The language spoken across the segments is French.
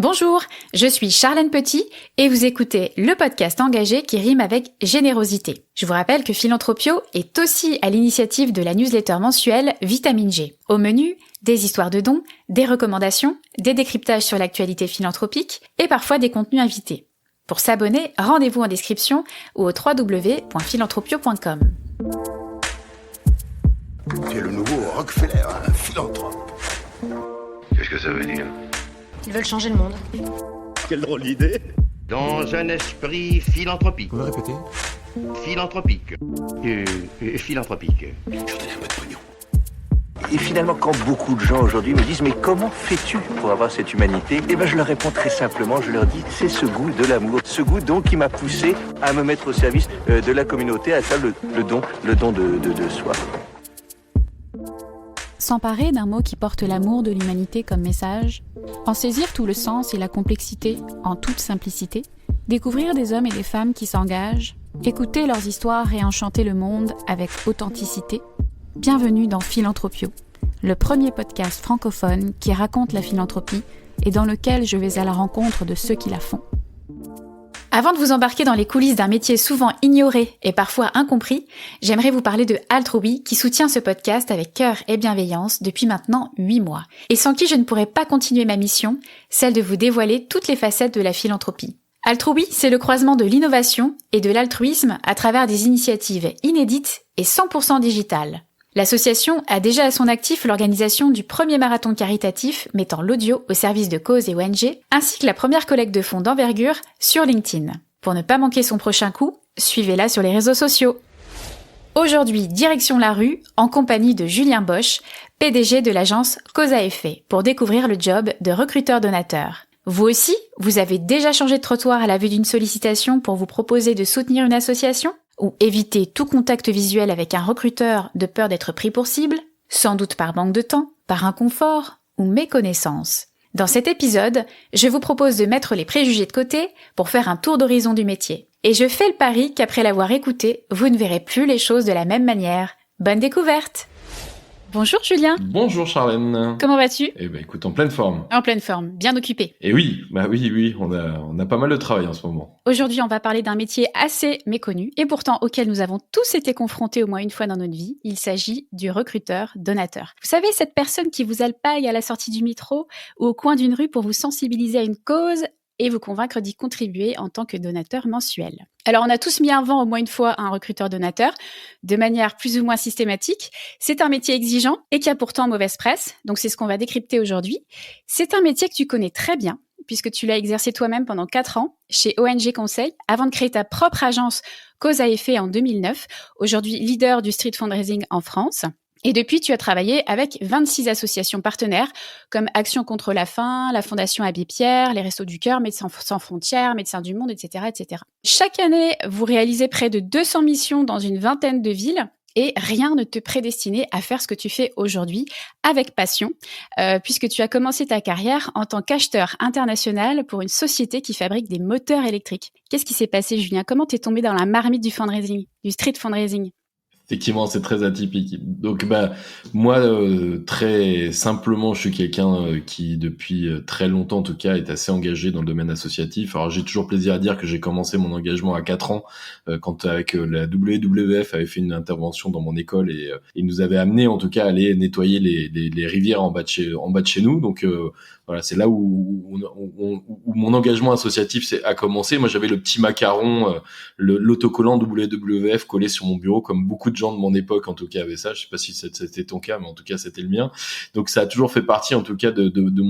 Bonjour, je suis Charlène Petit et vous écoutez le podcast engagé qui rime avec générosité. Je vous rappelle que Philanthropio est aussi à l'initiative de la newsletter mensuelle Vitamine G. Au menu, des histoires de dons, des recommandations, des décryptages sur l'actualité philanthropique et parfois des contenus invités. Pour s'abonner, rendez-vous en description ou au www.philanthropio.com. Tu es le nouveau Rockefeller, un philanthrope. Qu'est-ce que ça veut dire? Ils veulent changer le monde. Quelle drôle d'idée. Dans un esprit philanthropique. Vous me répétez? Philanthropique. Philanthropique. Je vais donner un peu de pognon. Et finalement, quand beaucoup de gens aujourd'hui me disent « Mais comment fais-tu pour avoir cette humanité ?» Eh bien, je leur réponds très simplement, je leur dis « C'est ce goût de l'amour. Ce goût donc qui m'a poussé à me mettre au service de la communauté, à faire le don de soi. » S'emparer d'un mot qui porte l'amour de l'humanité comme message, en saisir tout le sens et la complexité en toute simplicité, découvrir des hommes et des femmes qui s'engagent, écouter leurs histoires et enchanter le monde avec authenticité. Bienvenue dans Philanthropio, le premier podcast francophone qui raconte la philanthropie et dans lequel je vais à la rencontre de ceux qui la font. Avant de vous embarquer dans les coulisses d'un métier souvent ignoré et parfois incompris, j'aimerais vous parler de Altrui qui soutient ce podcast avec cœur et bienveillance depuis maintenant 8 mois. Et sans qui je ne pourrais pas continuer ma mission, celle de vous dévoiler toutes les facettes de la philanthropie. Altrui, c'est le croisement de l'innovation et de l'altruisme à travers des initiatives inédites et 100% digitales. L'association a déjà à son actif l'organisation du premier marathon caritatif mettant l'audio au service de causes et ONG, ainsi que la première collecte de fonds d'envergure sur LinkedIn. Pour ne pas manquer son prochain coup, suivez-la sur les réseaux sociaux. Aujourd'hui, direction la rue, en compagnie de Julien Bosch, PDG de l'agence Cause à Effet, pour découvrir le job de recruteur-donateur. Vous aussi, vous avez déjà changé de trottoir à la vue d'une sollicitation pour vous proposer de soutenir une association ? Ou éviter tout contact visuel avec un recruteur de peur d'être pris pour cible, sans doute par manque de temps, par inconfort ou méconnaissance. Dans cet épisode, je vous propose de mettre les préjugés de côté pour faire un tour d'horizon du métier. Et je fais le pari qu'après l'avoir écouté, vous ne verrez plus les choses de la même manière. Bonne découverte! Bonjour Julien. Bonjour Charlène. Comment vas-tu? Eh ben écoute, en pleine forme. En pleine forme, bien occupé. Et oui, on a pas mal de travail en ce moment. Aujourd'hui, on va parler d'un métier assez méconnu et pourtant auquel nous avons tous été confrontés au moins une fois dans notre vie. Il s'agit du recruteur-donateur. Vous savez, cette personne qui vous alpague à la sortie du métro ou au coin d'une rue pour vous sensibiliser à une cause et vous convaincre d'y contribuer en tant que donateur mensuel. Alors, on a tous mis un vent au moins une fois à un recruteur-donateur, de manière plus ou moins systématique. C'est un métier exigeant et qui a pourtant mauvaise presse, donc c'est ce qu'on va décrypter aujourd'hui. C'est un métier que tu connais très bien, puisque tu l'as exercé toi-même pendant 4 ans chez ONG Conseil, avant de créer ta propre agence Cause à Effet en 2009, aujourd'hui leader du street fundraising en France. Et depuis, tu as travaillé avec 26 associations partenaires comme Action contre la faim, la Fondation Abbé Pierre, les Restos du Cœur, Médecins sans frontières, Médecins du Monde, etc., etc. Chaque année, vous réalisez près de 200 missions dans une vingtaine de villes et rien ne te prédestinait à faire ce que tu fais aujourd'hui avec passion, puisque tu as commencé ta carrière en tant qu'acheteur international pour une société qui fabrique des moteurs électriques. Qu'est-ce qui s'est passé, Julien? Comment t'es tombé dans la marmite du fundraising, du street fundraising? Effectivement, c'est très atypique. Donc, moi, très simplement, je suis quelqu'un qui, depuis très longtemps, en tout cas, est assez engagé dans le domaine associatif. Alors, j'ai toujours plaisir à dire que j'ai commencé mon engagement à 4 ans, quand avec la WWF avait fait une intervention dans mon école et il nous avait amené, en tout cas, à aller nettoyer les rivières en bas de chez nous. Donc, voilà, c'est là où mon engagement associatif a commencé. Moi, j'avais le petit macaron, l'autocollant WWF collé sur mon bureau, comme beaucoup de gens de mon époque, en tout cas, avaient ça. Je sais pas si c'était ton cas, mais en tout cas, c'était le mien. Donc, ça a toujours fait partie, en tout cas, de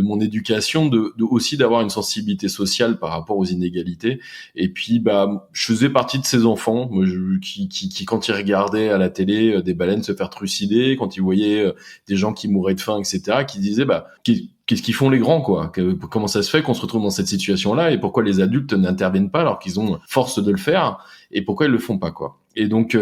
mon éducation, aussi d'avoir une sensibilité sociale par rapport aux inégalités. Et puis, je faisais partie de ces enfants, qui quand ils regardaient à la télé des baleines se faire trucider, quand ils voyaient des gens qui mouraient de faim, etc., qui disaient, qu'est-ce qu'ils font les grands, quoi? Comment ça se fait qu'on se retrouve dans cette situation-là et pourquoi les adultes n'interviennent pas alors qu'ils ont force de le faire et pourquoi ils le font pas, quoi? Et donc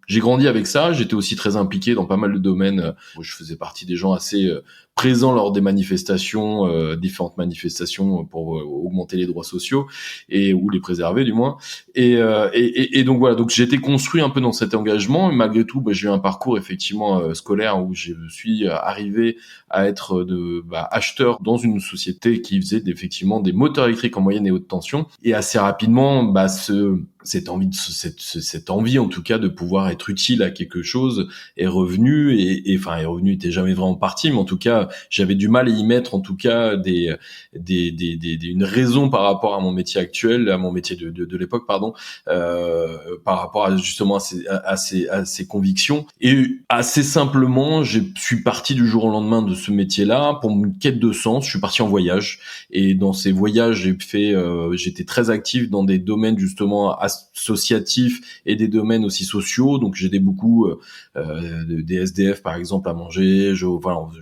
j'ai grandi avec ça. J'étais aussi très impliqué dans pas mal de domaines. Je faisais partie des gens assez présents lors des manifestations, différentes manifestations pour augmenter les droits sociaux ou les préserver du moins. Et donc voilà, donc j'ai été construit un peu dans cet engagement. Et malgré tout, j'ai eu un parcours effectivement scolaire où je suis arrivé à être acheteur dans une société qui faisait effectivement des moteurs électriques en moyenne et haute tension. Et assez rapidement, cette envie en tout cas de pouvoir être utile à quelque chose est revenue était jamais vraiment partie, mais en tout cas j'avais du mal à y mettre en tout cas une raison par rapport à mon métier actuel, à mon métier de l'époque par rapport à justement à ces convictions. Et assez simplement je suis parti du jour au lendemain de ce métier-là pour une quête de sens. Je suis parti en voyage, et dans ces voyages j'étais très actif dans des domaines justement associatifs et des domaines aussi sociaux. Donc j'aidais beaucoup des SDF par exemple à manger. Je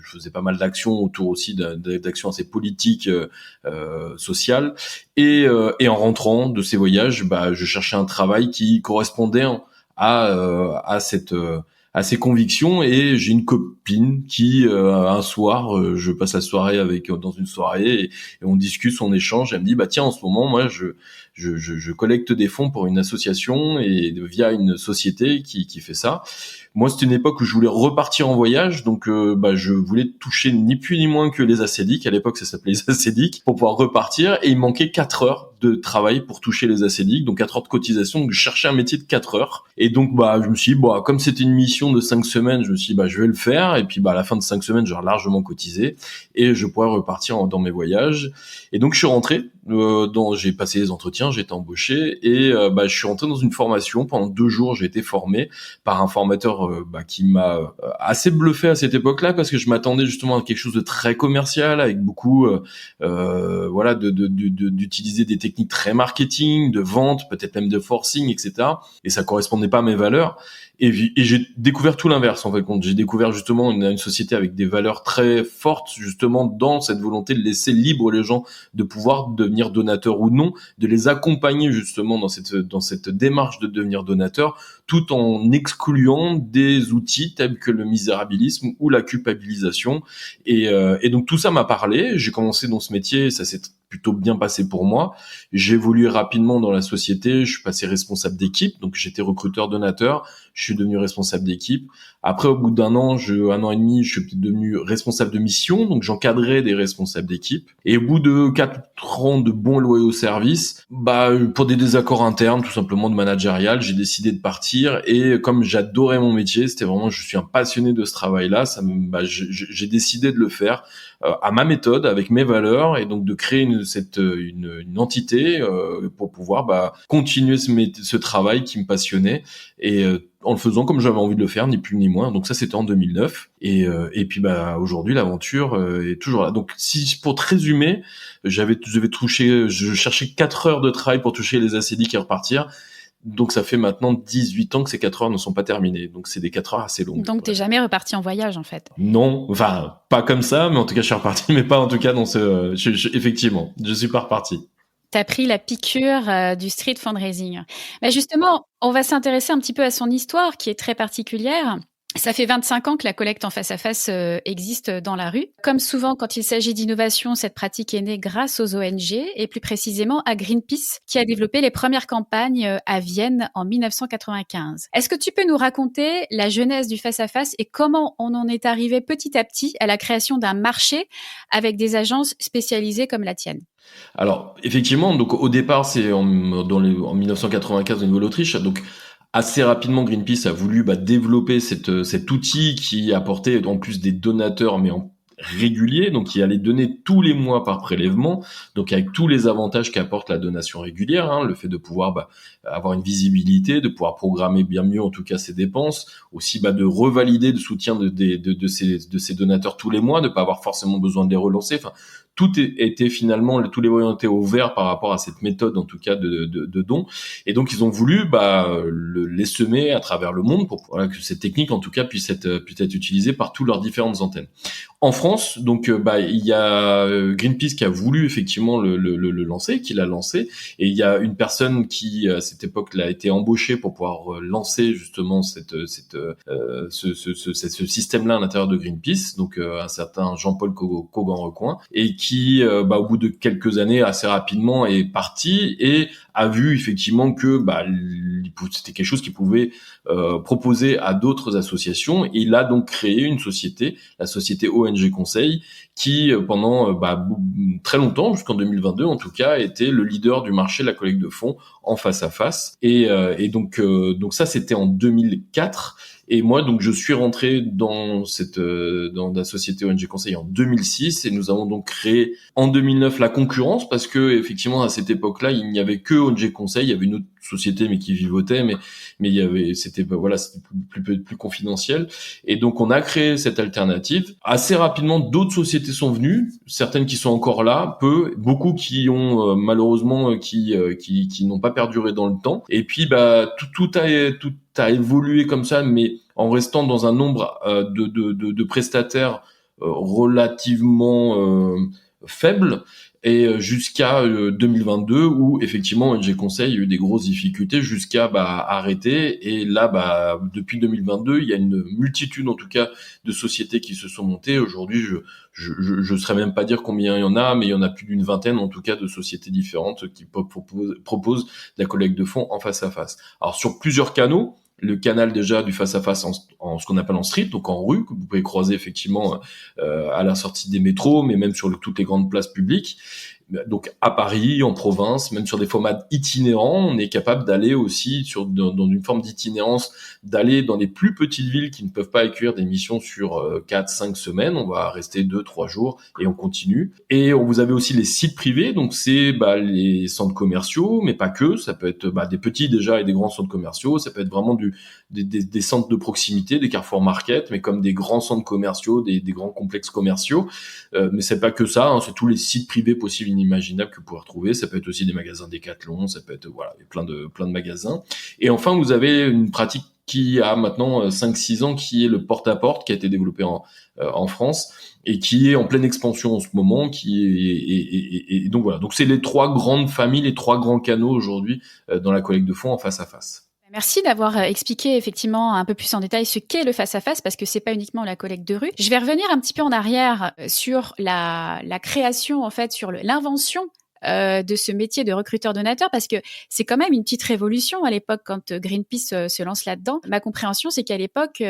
faisais pas mal d'actions autour aussi d'actions assez politiques, sociales. Et en rentrant de ces voyages, je cherchais un travail qui correspondait à ces convictions. Et j'ai une copine qui un soir, je passe la soirée dans une soirée, et on discute, on échange. Elle me dit tiens, en ce moment moi je collecte des fonds pour une association et via une société qui fait ça. Moi, c'était une époque où je voulais repartir en voyage, donc je voulais toucher ni plus ni moins que les ACDIC. À l'époque, ça s'appelait les ACDIC, pour pouvoir repartir. Et il manquait 4 heures de travail pour toucher les ACDIC, donc 4 heures de cotisation. Donc je cherchais un métier de 4 heures. Et donc je me suis dit, comme c'était une mission de 5 semaines, je me suis dit je vais le faire. Et puis à la fin de 5 semaines, j'aurai largement cotisé et je pourrais repartir dans mes voyages. Et donc je suis rentré, j'ai passé les entretiens, j'ai été embauché, et je suis rentré dans une formation. Pendant 2 jours, j'ai été formé par un formateur qui m'a assez bluffé à cette époque-là, parce que je m'attendais justement à quelque chose de très commercial, avec beaucoup d'utiliser des techniques très marketing, de vente, peut-être même de forcing, etc. Et ça correspondait pas à mes valeurs. Et j'ai découvert tout l'inverse, en fait. J'ai découvert justement une société avec des valeurs très fortes, justement dans cette volonté de laisser libre les gens de pouvoir devenir donateurs ou non, de les accompagner justement dans cette démarche de devenir donateur, tout en excluant des outils tels que le misérabilisme ou la culpabilisation. Et donc tout ça m'a parlé. J'ai commencé dans ce métier, ça s'est plutôt bien passé pour moi. J'ai évolué rapidement dans la société, je suis passé responsable d'équipe, donc j'étais recruteur donateur, je suis devenu responsable d'équipe. Après, au bout d'un an et demi, je suis devenu responsable de mission, donc j'encadrais des responsables d'équipe. Et au bout de 4 ans de bons et loyaux services, pour des désaccords internes, tout simplement de managérial, j'ai décidé de partir. Et comme j'adorais mon métier, je suis un passionné de ce travail-là, j'ai décidé de le faire à ma méthode, avec mes valeurs, et donc de créer une entité pour pouvoir continuer ce travail qui me passionnait, et en le faisant comme j'avais envie de le faire, ni plus ni moins. Donc ça, c'était en 2009, et puis aujourd'hui l'aventure est toujours là. Donc pour te résumer, je cherchais 4 heures de travail pour toucher les ACDIC et repartir. Donc ça fait maintenant 18 ans que ces 4 heures ne sont pas terminées. Donc c'est des 4 heures assez longues. Donc t'es jamais reparti en voyage en fait? Non, enfin pas comme ça, mais en tout cas je suis reparti, mais pas en tout cas dans effectivement, je suis pas reparti. T'as pris la piqûre du street fundraising. Justement, on va s'intéresser un petit peu à son histoire qui est très particulière. Ça fait 25 ans que la collecte en face-à-face existe dans la rue. Comme souvent, quand il s'agit d'innovation, cette pratique est née grâce aux ONG et plus précisément à Greenpeace, qui a développé les premières campagnes à Vienne en 1995. Est-ce que tu peux nous raconter la genèse du face-à-face et comment on en est arrivé petit à petit à la création d'un marché avec des agences spécialisées comme la tienne? Alors, effectivement, donc au départ, c'est en 1995 au Nouvelle-Autriche, donc assez rapidement, Greenpeace a voulu développer cet outil qui apportait en plus des donateurs, mais en régulier, donc qui allait donner tous les mois par prélèvement, donc avec tous les avantages qu'apporte la donation régulière, le fait de pouvoir avoir une visibilité, de pouvoir programmer bien mieux en tout cas ses dépenses, aussi de revalider le soutien de ces donateurs tous les mois, de pas avoir forcément besoin de les relancer, était finalement, tous les voyants étaient au vert par rapport à cette méthode, en tout cas, de don. Et donc, ils ont voulu, les semer à travers le monde pour que cette technique, en tout cas, puisse être utilisée par toutes leurs différentes antennes. En France, donc, il y a Greenpeace qui a voulu effectivement le lancer, qui l'a lancé. Et il y a une personne qui, à cette époque, a été embauchée pour pouvoir lancer justement ce système-là à l'intérieur de Greenpeace. Donc, un certain Jean-Paul Kogan-Recoin, et qui, au bout de quelques années, assez rapidement, est parti et a vu effectivement que c'était quelque chose qu'il pouvait proposer à d'autres associations. Et il a donc créé une société, la société ONG Conseil, qui pendant très longtemps, jusqu'en 2022 en tout cas, était le leader du marché de la collecte de fonds en face à face. Et donc ça, c'était en 2004. Et moi, donc, je suis rentré dans la société ONG Conseil en 2006, et nous avons donc créé en 2009 la concurrence, parce que effectivement à cette époque-là, il n'y avait que ONG Conseil, il y avait une autre société mais qui vivotait, mais c'était plus confidentiel. Et donc on a créé cette alternative. Assez rapidement, d'autres sociétés sont venues, certaines qui sont encore là, beaucoup qui ont malheureusement qui n'ont pas perduré dans le temps. Et puis tout a évolué comme ça, mais en restant dans un nombre de prestataires relativement faible, et jusqu'à 2022 où effectivement ONG Conseil a eu des grosses difficultés jusqu'à arrêter. Et là, depuis 2022, il y a une multitude en tout cas de sociétés qui se sont montées. Aujourd'hui, je saurais même pas dire combien il y en a, mais il y en a plus d'une vingtaine en tout cas de sociétés différentes qui proposent de la collecte de fonds en face à face. Alors sur plusieurs canaux. Le canal déjà du face-à-face en ce qu'on appelle en street, donc en rue, que vous pouvez croiser effectivement à la sortie des métros, mais même sur toutes les grandes places publiques. Donc à Paris, en province, même sur des formats itinérants, on est capable d'aller aussi dans une forme d'itinérance, d'aller dans les plus petites villes qui ne peuvent pas accueillir des missions sur 4-5 semaines. On va rester 2-3 jours et on continue. Et vous avez aussi les sites privés, donc c'est les centres commerciaux, mais pas que. Ça peut être des petits déjà et des grands centres commerciaux. Ça peut être vraiment des centres de proximité, des Carrefour Market, mais comme des grands centres commerciaux, des grands complexes commerciaux. Mais c'est pas que ça, c'est tous les sites privés possibles inimaginables que vous pouvez retrouver. Ça peut être aussi des magasins Decathlon, ça peut être il y a plein de magasins. Et enfin, vous avez une pratique qui a maintenant 5-6 ans, qui est le porte-à-porte, qui a été développé en France et qui est en pleine expansion en ce moment, et donc voilà. Donc c'est les 3 grandes familles, les 3 grands canaux aujourd'hui dans la collecte de fonds en face à face. Merci d'avoir expliqué effectivement un peu plus en détail ce qu'est le face-à-face, parce que c'est pas uniquement la collecte de rue. Je vais revenir un petit peu en arrière sur la création, en fait, sur l'invention de ce métier de recruteur-donateur, parce que c'est quand même une petite révolution à l'époque quand Greenpeace se lance là-dedans. Ma compréhension, c'est qu'à l'époque,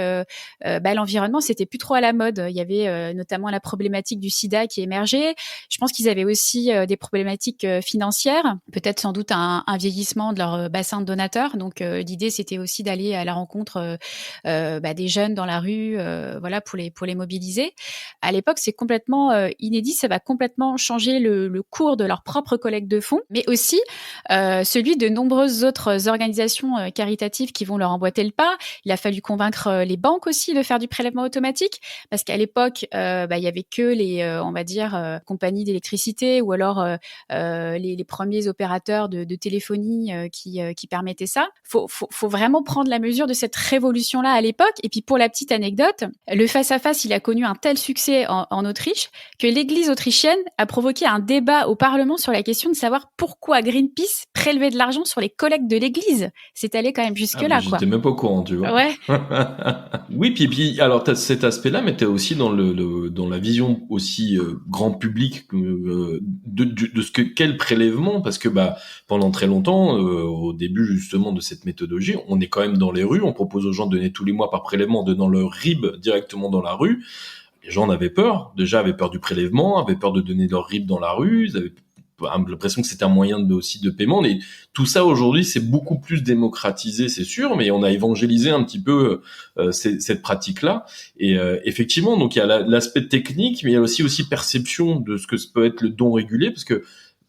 l'environnement, c'était plus trop à la mode. Il y avait notamment la problématique du sida qui émergeait. Je pense qu'ils avaient aussi des problématiques financières, peut-être sans doute un vieillissement de leur bassin de donateurs. Donc l'idée, c'était aussi d'aller à la rencontre des jeunes dans la rue, pour les mobiliser. À l'époque, c'est complètement inédit. Ça va complètement changer le cours de leur propre collecte de fonds, mais aussi celui de nombreuses autres organisations caritatives qui vont leur emboîter le pas. Il a fallu convaincre les banques aussi de faire du prélèvement automatique, parce qu'à l'époque, il y avait que les, compagnies d'électricité ou alors les premiers opérateurs de téléphonie qui permettaient ça. Faut vraiment prendre la mesure de cette révolution-là à l'époque. Et puis pour la petite anecdote, le face-à-face, il a connu un tel succès en Autriche que l'Église autrichienne a provoqué un débat au Parlement sur la question de savoir pourquoi Greenpeace prélevait de l'argent sur les collectes de l'Église. C'est allé quand même jusque-là, quoi. J'étais même pas au courant, tu vois. Ouais. Oui, puis alors t'as cet aspect-là, mais t'as aussi dans la vision aussi grand public de ce quel prélèvement, parce que pendant très longtemps, au début justement de cette méthodologie, on est quand même dans les rues, on propose aux gens de donner tous les mois par prélèvement en donnant leur RIB directement dans la rue. Les gens avaient peur du prélèvement, avaient peur de donner leur RIB dans la rue, ils avaient l'impression que c'était un moyen aussi de paiement. Mais tout ça aujourd'hui, c'est beaucoup plus démocratisé, c'est sûr, mais on a évangélisé un petit peu cette pratique-là. Et effectivement, donc il y a l'aspect technique, mais il y a aussi perception de ce que peut être le don régulé, parce que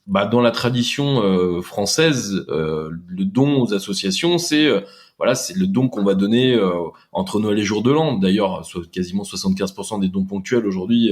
dans la tradition française, le don aux associations, c'est voilà, c'est le don qu'on va donner entre Noël et Jour de l'An. D'ailleurs, quasiment 75% des dons ponctuels aujourd'hui,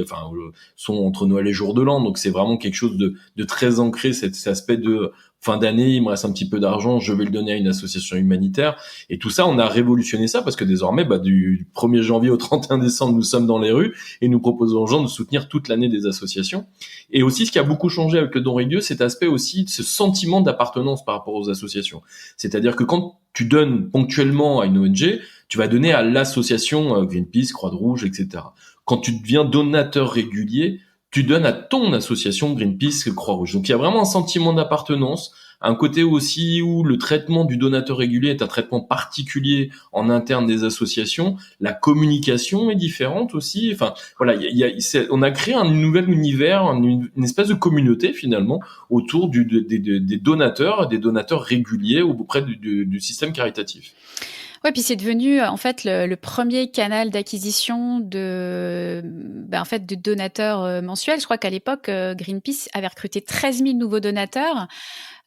sont entre Noël et Jour de l'An. Donc c'est vraiment quelque chose de très ancré, cet aspect de fin d'année, il me reste un petit peu d'argent, je vais le donner à une association humanitaire. Et tout ça, on a révolutionné ça parce que désormais, du 1er janvier au 31 décembre, nous sommes dans les rues et nous proposons aux gens de soutenir toute l'année des associations. Et aussi, ce qui a beaucoup changé avec le don régulier, cet aspect aussi, ce sentiment d'appartenance par rapport aux associations. C'est-à-dire que quand tu donnes ponctuellement à une ONG, tu vas donner à l'association Greenpeace, Croix-Rouge, etc. Quand tu deviens donateur régulier, tu donnes à ton association Greenpeace, Croix-Rouge. Donc il y a vraiment un sentiment d'appartenance, un côté aussi où le traitement du donateur régulier est un traitement particulier en interne des associations. La communication est différente aussi. Enfin voilà, on a créé un nouvel univers, une espèce de communauté finalement autour des donateurs réguliers auprès du système caritatif. Ouais, puis c'est devenu en fait le premier canal d'acquisition de donateurs mensuels. Je crois qu'à l'époque, Greenpeace avait recruté 13 000 nouveaux donateurs,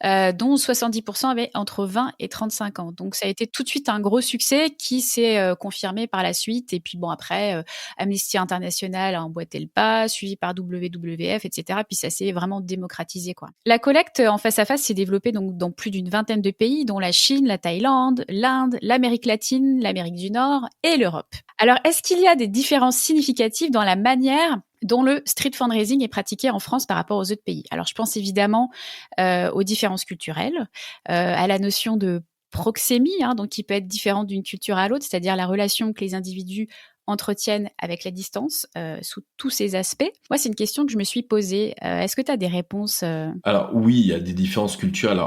dont 70% avaient entre 20 et 35 ans. Donc ça a été tout de suite un gros succès qui s'est confirmé par la suite. Et puis après, Amnesty International a emboîté le pas, suivi par WWF, etc. Puis ça s'est vraiment démocratisé, quoi. La collecte en face à face s'est développée donc dans plus d'une vingtaine de pays, dont la Chine, la Thaïlande, l'Inde, l'Amérique latine, l'Amérique du Nord et l'Europe. Alors, est-ce qu'il y a des différences significatives dans la manière dont le street fundraising est pratiqué en France par rapport aux autres pays? Alors, je pense évidemment aux différences culturelles, à la notion de proxémie, donc qui peut être différente d'une culture à l'autre, c'est-à-dire la relation que les individus entretiennent avec la distance sous tous ces aspects. Moi, c'est une question que je me suis posée. Est-ce que tu as des réponses Alors oui, il y a des différences culturelles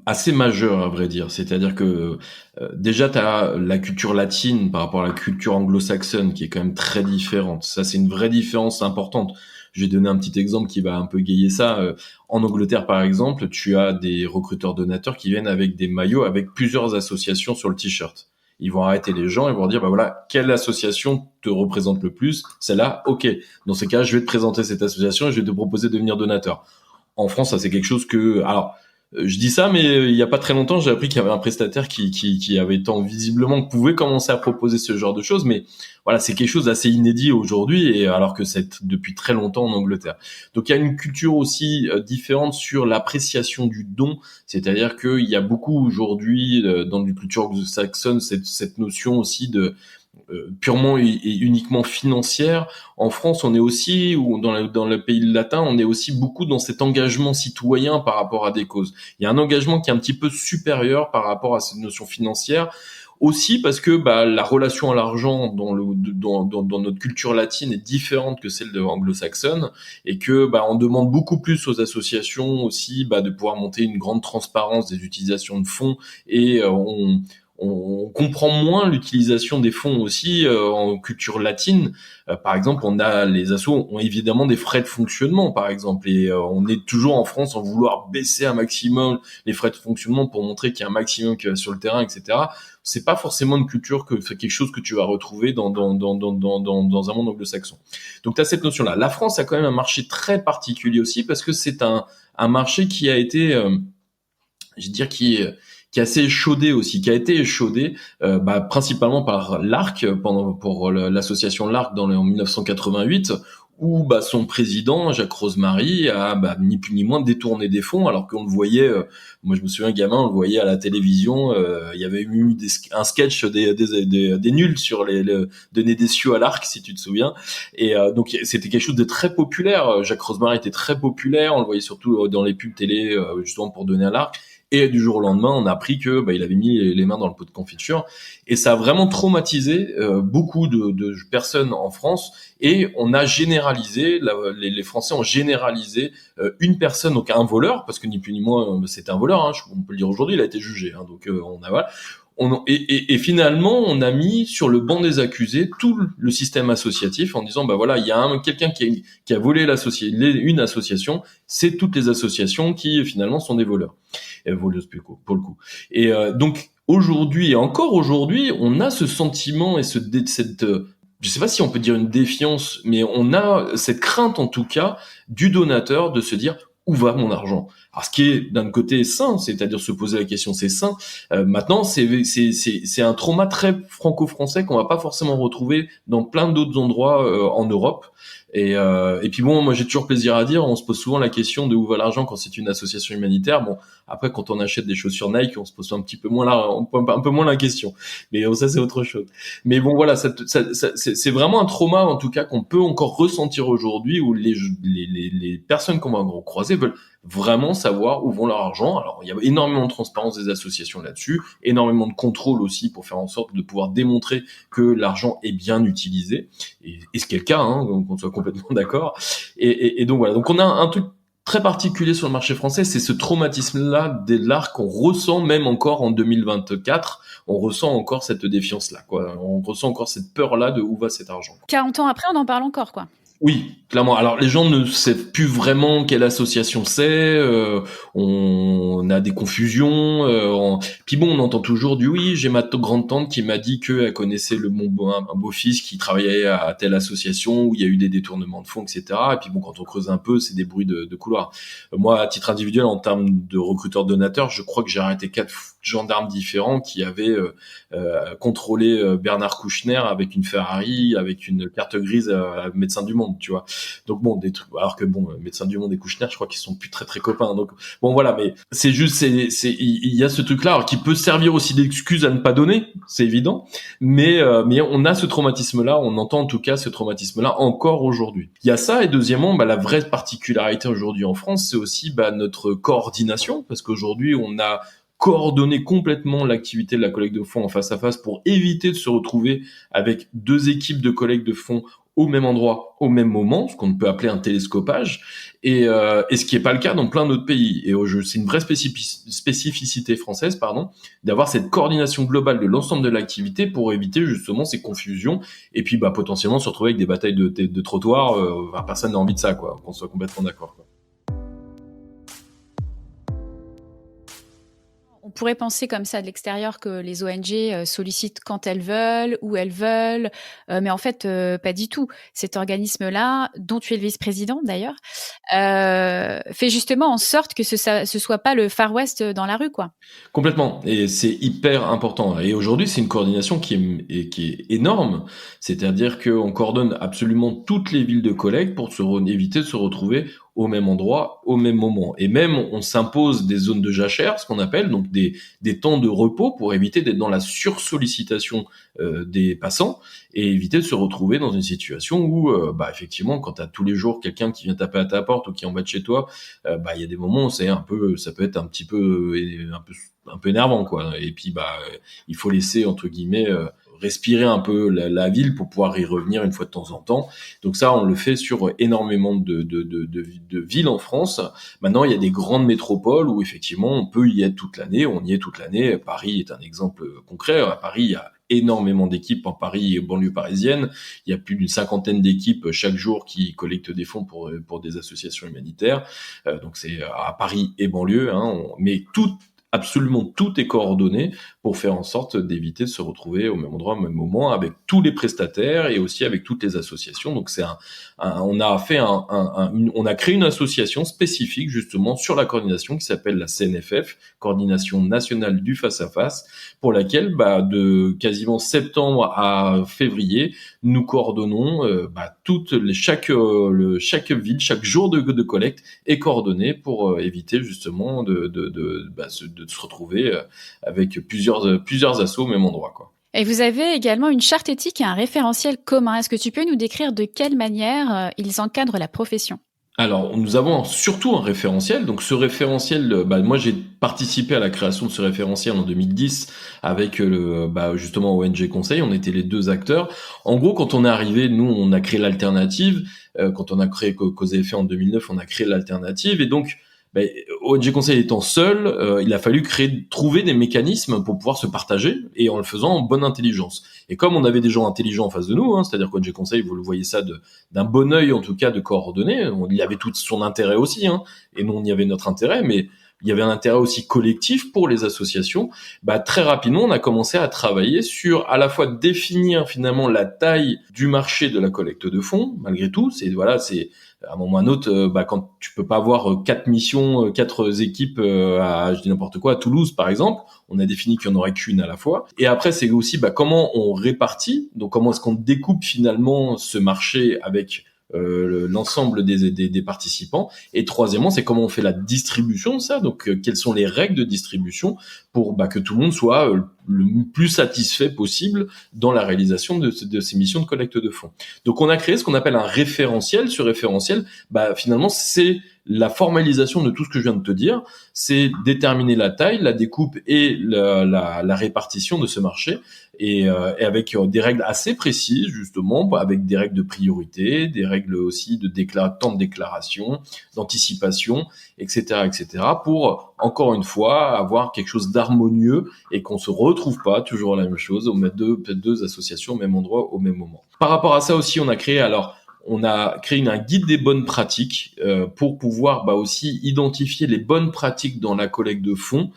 assez majeures à vrai dire. C'est-à-dire que déjà, tu as la culture latine par rapport à la culture anglo-saxonne qui est quand même très différente. Ça, c'est une vraie différence importante. Je vais donner un petit exemple qui va un peu égayer ça. En Angleterre, par exemple, tu as des recruteurs donateurs qui viennent avec des maillots avec plusieurs associations sur le t-shirt. Ils vont arrêter les gens et vont dire, voilà, quelle association te représente le plus? Celle-là, ok. Dans ces cas, je vais te présenter cette association et je vais te proposer de devenir donateur. En France, ça c'est quelque chose que, alors, je dis ça, mais il y a pas très longtemps, j'ai appris qu'il y avait un prestataire qui avait tant visiblement pouvait commencer à proposer ce genre de choses, mais voilà, c'est quelque chose d'assez inédit aujourd'hui, et alors que c'est depuis très longtemps en Angleterre. Donc il y a une culture aussi différente sur l'appréciation du don, c'est-à-dire qu'il y a beaucoup aujourd'hui dans la culture anglo-saxonne cette notion aussi de purement et uniquement financière. En France, on est aussi, ou dans le pays latin, on est aussi beaucoup dans cet engagement citoyen par rapport à des causes. Il y a un engagement qui est un petit peu supérieur par rapport à cette notion financière. Aussi parce que la relation à l'argent dans notre culture latine est différente que celle de anglo-saxonne, et que on demande beaucoup plus aux associations aussi de pouvoir monter une grande transparence des utilisations de fonds, et on comprend moins l'utilisation des fonds aussi en culture latine. Par exemple, les assos ont évidemment des frais de fonctionnement, par exemple, et on est toujours en France en vouloir baisser un maximum les frais de fonctionnement pour montrer qu'il y a un maximum qui va sur le terrain, etc. C'est pas forcément une culture c'est quelque chose que tu vas retrouver dans un monde anglo-saxon. Donc tu as cette notion-là. La France a quand même un marché très particulier aussi parce que c'est un marché qui a été, qui est assez échaudé aussi, qui a été échaudé principalement par l'ARC pour l'association l'ARC en 1988, où son président Jacques Rosemary a ni plus ni moins détourné des fonds, alors qu'on le voyait, moi je me souviens gamin, on le voyait à la télévision, il y avait eu un sketch des nuls sur donner des cieux à l'ARC, si tu te souviens, et donc c'était quelque chose de très populaire. Jacques Rosemary était très populaire, on le voyait surtout dans les pubs télé justement pour donner à l'ARC. Et du jour au lendemain, on a appris que il avait mis les mains dans le pot de confiture, et ça a vraiment traumatisé beaucoup de personnes en France. Et on a généralisé, les Français ont généralisé une personne, donc un voleur, parce que ni plus ni moins c'était un voleur. On peut le dire aujourd'hui, il a été jugé. Donc et finalement, on a mis sur le banc des accusés tout le système associatif en disant, il y a quelqu'un qui a volé une association, c'est toutes les associations qui finalement sont des voleurs. Et voleuses pour le coup. Et donc aujourd'hui, et encore aujourd'hui, on a ce sentiment et cette je sais pas si on peut dire une défiance, mais on a cette crainte en tout cas du donateur de se dire, où va mon argent. Alors ce qui est d'un côté sain, c'est-à-dire se poser la question, c'est sain. Maintenant, c'est un trauma très franco-français qu'on va pas forcément retrouver dans plein d'autres endroits en Europe. Et puis bon, moi j'ai toujours plaisir à dire, on se pose souvent la question de où va l'argent quand c'est une association humanitaire. Bon, après quand on achète des chaussures Nike, on se pose un peu moins la question. Mais ça c'est autre chose. Mais bon voilà, c'est vraiment un trauma en tout cas qu'on peut encore ressentir aujourd'hui, où les personnes qu'on va croiser veulent vraiment savoir où vont leur argent. Alors il y a énormément de transparence des associations là-dessus, énormément de contrôle aussi pour faire en sorte de pouvoir démontrer que l'argent est bien utilisé, et ce qui est le cas, hein, qu'on soit complètement d'accord. Et donc voilà, donc on a un truc très particulier sur le marché français, c'est ce traumatisme-là de l'art qu'on ressent même encore en 2024. On ressent encore cette défiance-là, quoi. On ressent encore cette peur-là de où va cet argent. 40 ans après, on en parle encore, quoi. Oui, clairement. Alors les gens ne savent plus vraiment quelle association c'est. On a des confusions. Puis bon, on entend toujours du oui. J'ai ma grande tante qui m'a dit qu'elle connaissait un beau-fils qui travaillait à telle association où il y a eu des détournements de fonds, etc. Et puis bon, quand on creuse un peu, c'est des bruits de couloir. Moi, à titre individuel, en termes de recruteur donateur, je crois que j'ai arrêté 4 gendarmes différents qui avaient contrôlé Bernard Kouchner avec une Ferrari, avec une carte grise à Médecins du Monde, tu vois. Donc bon, des trucs, alors que bon, Médecins du Monde et Kouchner, je crois qu'ils sont plus très très copains. Donc bon, voilà, mais c'est juste, il y a ce truc-là, alors qui peut servir aussi d'excuse à ne pas donner, c'est évident, mais on a ce traumatisme-là, on entend en tout cas ce traumatisme-là encore aujourd'hui. Il y a ça, et deuxièmement, la vraie particularité aujourd'hui en France, c'est aussi notre coordination, parce qu'aujourd'hui, on a coordonner complètement l'activité de la collecte de fonds en face à face pour éviter de se retrouver avec 2 équipes de collecte de fonds au même endroit, au même moment, ce qu'on peut appeler un télescopage, et ce qui n'est pas le cas dans plein d'autres pays. Et c'est une vraie spécificité française, d'avoir cette coordination globale de l'ensemble de l'activité pour éviter justement ces confusions, et puis potentiellement se retrouver avec des batailles de trottoirs. Personne n'a envie de ça, quoi, qu'on soit complètement d'accord, quoi. On pourrait penser comme ça de l'extérieur que les ONG sollicitent quand elles veulent, où elles veulent, mais en fait, pas du tout. Cet organisme-là, dont tu es le vice-président d'ailleurs, fait justement en sorte que ce soit pas le Far West dans la rue, quoi. Complètement, et c'est hyper important. Et aujourd'hui, c'est une coordination qui est énorme, c'est-à-dire qu'on coordonne absolument toutes les villes de collecte pour éviter de se retrouver au même endroit, au même moment. Et même, on s'impose des zones de jachère, ce qu'on appelle, donc des temps de repos pour éviter d'être dans la sursollicitation des passants et éviter de se retrouver dans une situation où, effectivement, quand t'as tous les jours quelqu'un qui vient taper à ta porte ou qui est en bas de chez toi, il y a des moments où ça peut être un peu énervant, quoi. Et puis, il faut laisser, entre guillemets, respirer un peu la ville pour pouvoir y revenir une fois de temps en temps. Donc ça, on le fait sur énormément de villes en France. Maintenant, il y a des grandes métropoles où effectivement, on peut y être toute l'année. On y est toute l'année. Paris est un exemple concret. À Paris, il y a énormément d'équipes en Paris et banlieue parisienne. Il y a plus d'une 50aine d'équipes chaque jour qui collectent des fonds pour des associations humanitaires. Donc c'est à Paris et banlieue, mais absolument tout est coordonné pour faire en sorte d'éviter de se retrouver au même endroit, au même moment, avec tous les prestataires et aussi avec toutes les associations. Donc on a créé une association spécifique justement sur la coordination qui s'appelle la CNFF, Coordination Nationale du Face à Face, pour laquelle de quasiment septembre à février, nous coordonnons chaque ville, chaque jour de collecte est coordonné pour éviter justement de se retrouver avec plusieurs assos au même endroit, quoi. Et vous avez également une charte éthique et un référentiel commun. Est-ce que tu peux nous décrire de quelle manière ils encadrent la profession ? Alors, nous avons surtout un référentiel. Donc, ce référentiel, moi, j'ai participé à la création de ce référentiel en 2010 avec justement ONG Conseil. On était les 2 acteurs. En gros, quand on est arrivé, nous, on a créé l'alternative. Quand on a créé Cause et Effet en 2009, on a créé l'alternative. Et donc, ONG Conseil étant seul, il a fallu trouver des mécanismes pour pouvoir se partager, et en le faisant en bonne intelligence. Et comme on avait des gens intelligents en face de nous, c'est-à-dire qu'ONG Conseil, vous le voyez ça d'un bon œil en tout cas de coordonner, il y avait tout son intérêt aussi, et nous on y avait notre intérêt, mais il y avait un intérêt aussi collectif pour les associations, très rapidement, on a commencé à travailler sur à la fois définir finalement la taille du marché de la collecte de fonds, malgré tout. C'est à un moment ou à un autre, quand tu peux pas avoir 4 équipes je dis n'importe quoi, à Toulouse, par exemple, on a défini qu'il n'y en aurait qu'une à la fois. Et après, c'est aussi comment on répartit, donc comment est-ce qu'on découpe finalement ce marché avec l'ensemble des participants. Et troisièmement, c'est comment on fait la distribution de ça. Donc, quelles sont les règles de distribution pour que tout le monde soit le plus satisfait possible dans la réalisation de ces missions de collecte de fonds. Donc, on a créé ce qu'on appelle un référentiel. Ce référentiel, finalement, c'est la formalisation de tout ce que je viens de te dire. C'est déterminer la taille, la découpe et la répartition de ce marché. Et avec des règles assez précises, justement, avec des règles de priorité, des règles aussi de temps de déclaration, d'anticipation, etc., pour, encore une fois, avoir quelque chose d'harmonieux et qu'on se retrouve pas toujours la même chose, on met deux associations au même endroit, au même moment. Par rapport à ça aussi, on a créé un guide des bonnes pratiques pour pouvoir aussi identifier les bonnes pratiques dans la collecte de fonds,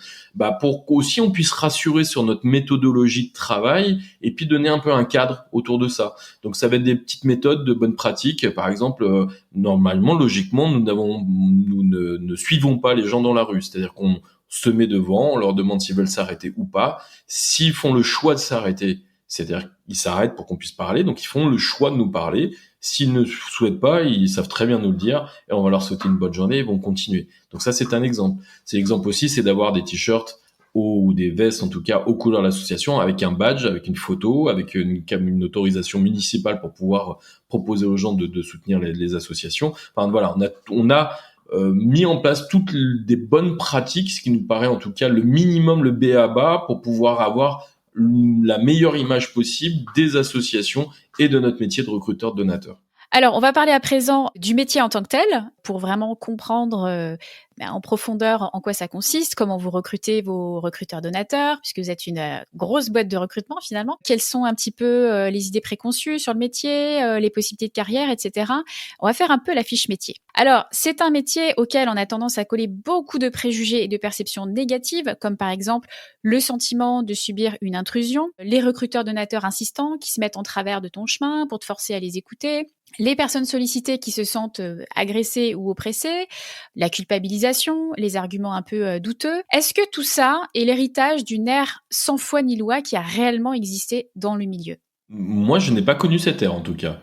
pour qu'aussi on puisse rassurer sur notre méthodologie de travail et puis donner un peu un cadre autour de ça. Donc ça va être des petites méthodes de bonnes pratiques. Par exemple, normalement, logiquement, nous ne suivons pas les gens dans la rue. C'est-à-dire qu'on se met devant, on leur demande s'ils veulent s'arrêter ou pas. S'ils font le choix de s'arrêter, c'est-à-dire qu'ils s'arrêtent pour qu'on puisse parler, donc ils font le choix de nous parler. S'ils ne souhaitent pas, ils savent très bien nous le dire et on va leur souhaiter une bonne journée et ils vont continuer. Donc ça, c'est un exemple. C'est l'exemple aussi, c'est d'avoir des t-shirts ou des vestes, en tout cas, aux couleurs de l'association, avec un badge, avec une photo, avec une autorisation municipale pour pouvoir proposer aux gens de soutenir les associations. Enfin voilà, on a mis en place toutes des bonnes pratiques, ce qui nous paraît en tout cas le minimum, le b.a.-ba, pour pouvoir avoir la meilleure image possible des associations et de notre métier de recruteur-donateur. Alors, on va parler à présent du métier en tant que tel, pour vraiment comprendre en profondeur en quoi ça consiste, comment vous recrutez vos recruteurs-donateurs, puisque vous êtes une grosse boîte de recrutement finalement. Quelles sont un petit peu les idées préconçues sur le métier, les possibilités de carrière, etc. On va faire un peu la fiche métier. Alors, c'est un métier auquel on a tendance à coller beaucoup de préjugés et de perceptions négatives, comme par exemple le sentiment de subir une intrusion, les recruteurs-donateurs insistants qui se mettent en travers de ton chemin pour te forcer à les écouter, les personnes sollicitées qui se sentent agressées ou oppressées, la culpabilisation, les arguments un peu douteux. Est-ce que tout ça est l'héritage d'une ère sans foi ni loi qui a réellement existé dans le milieu ? Moi, je n'ai pas connu cette ère en tout cas.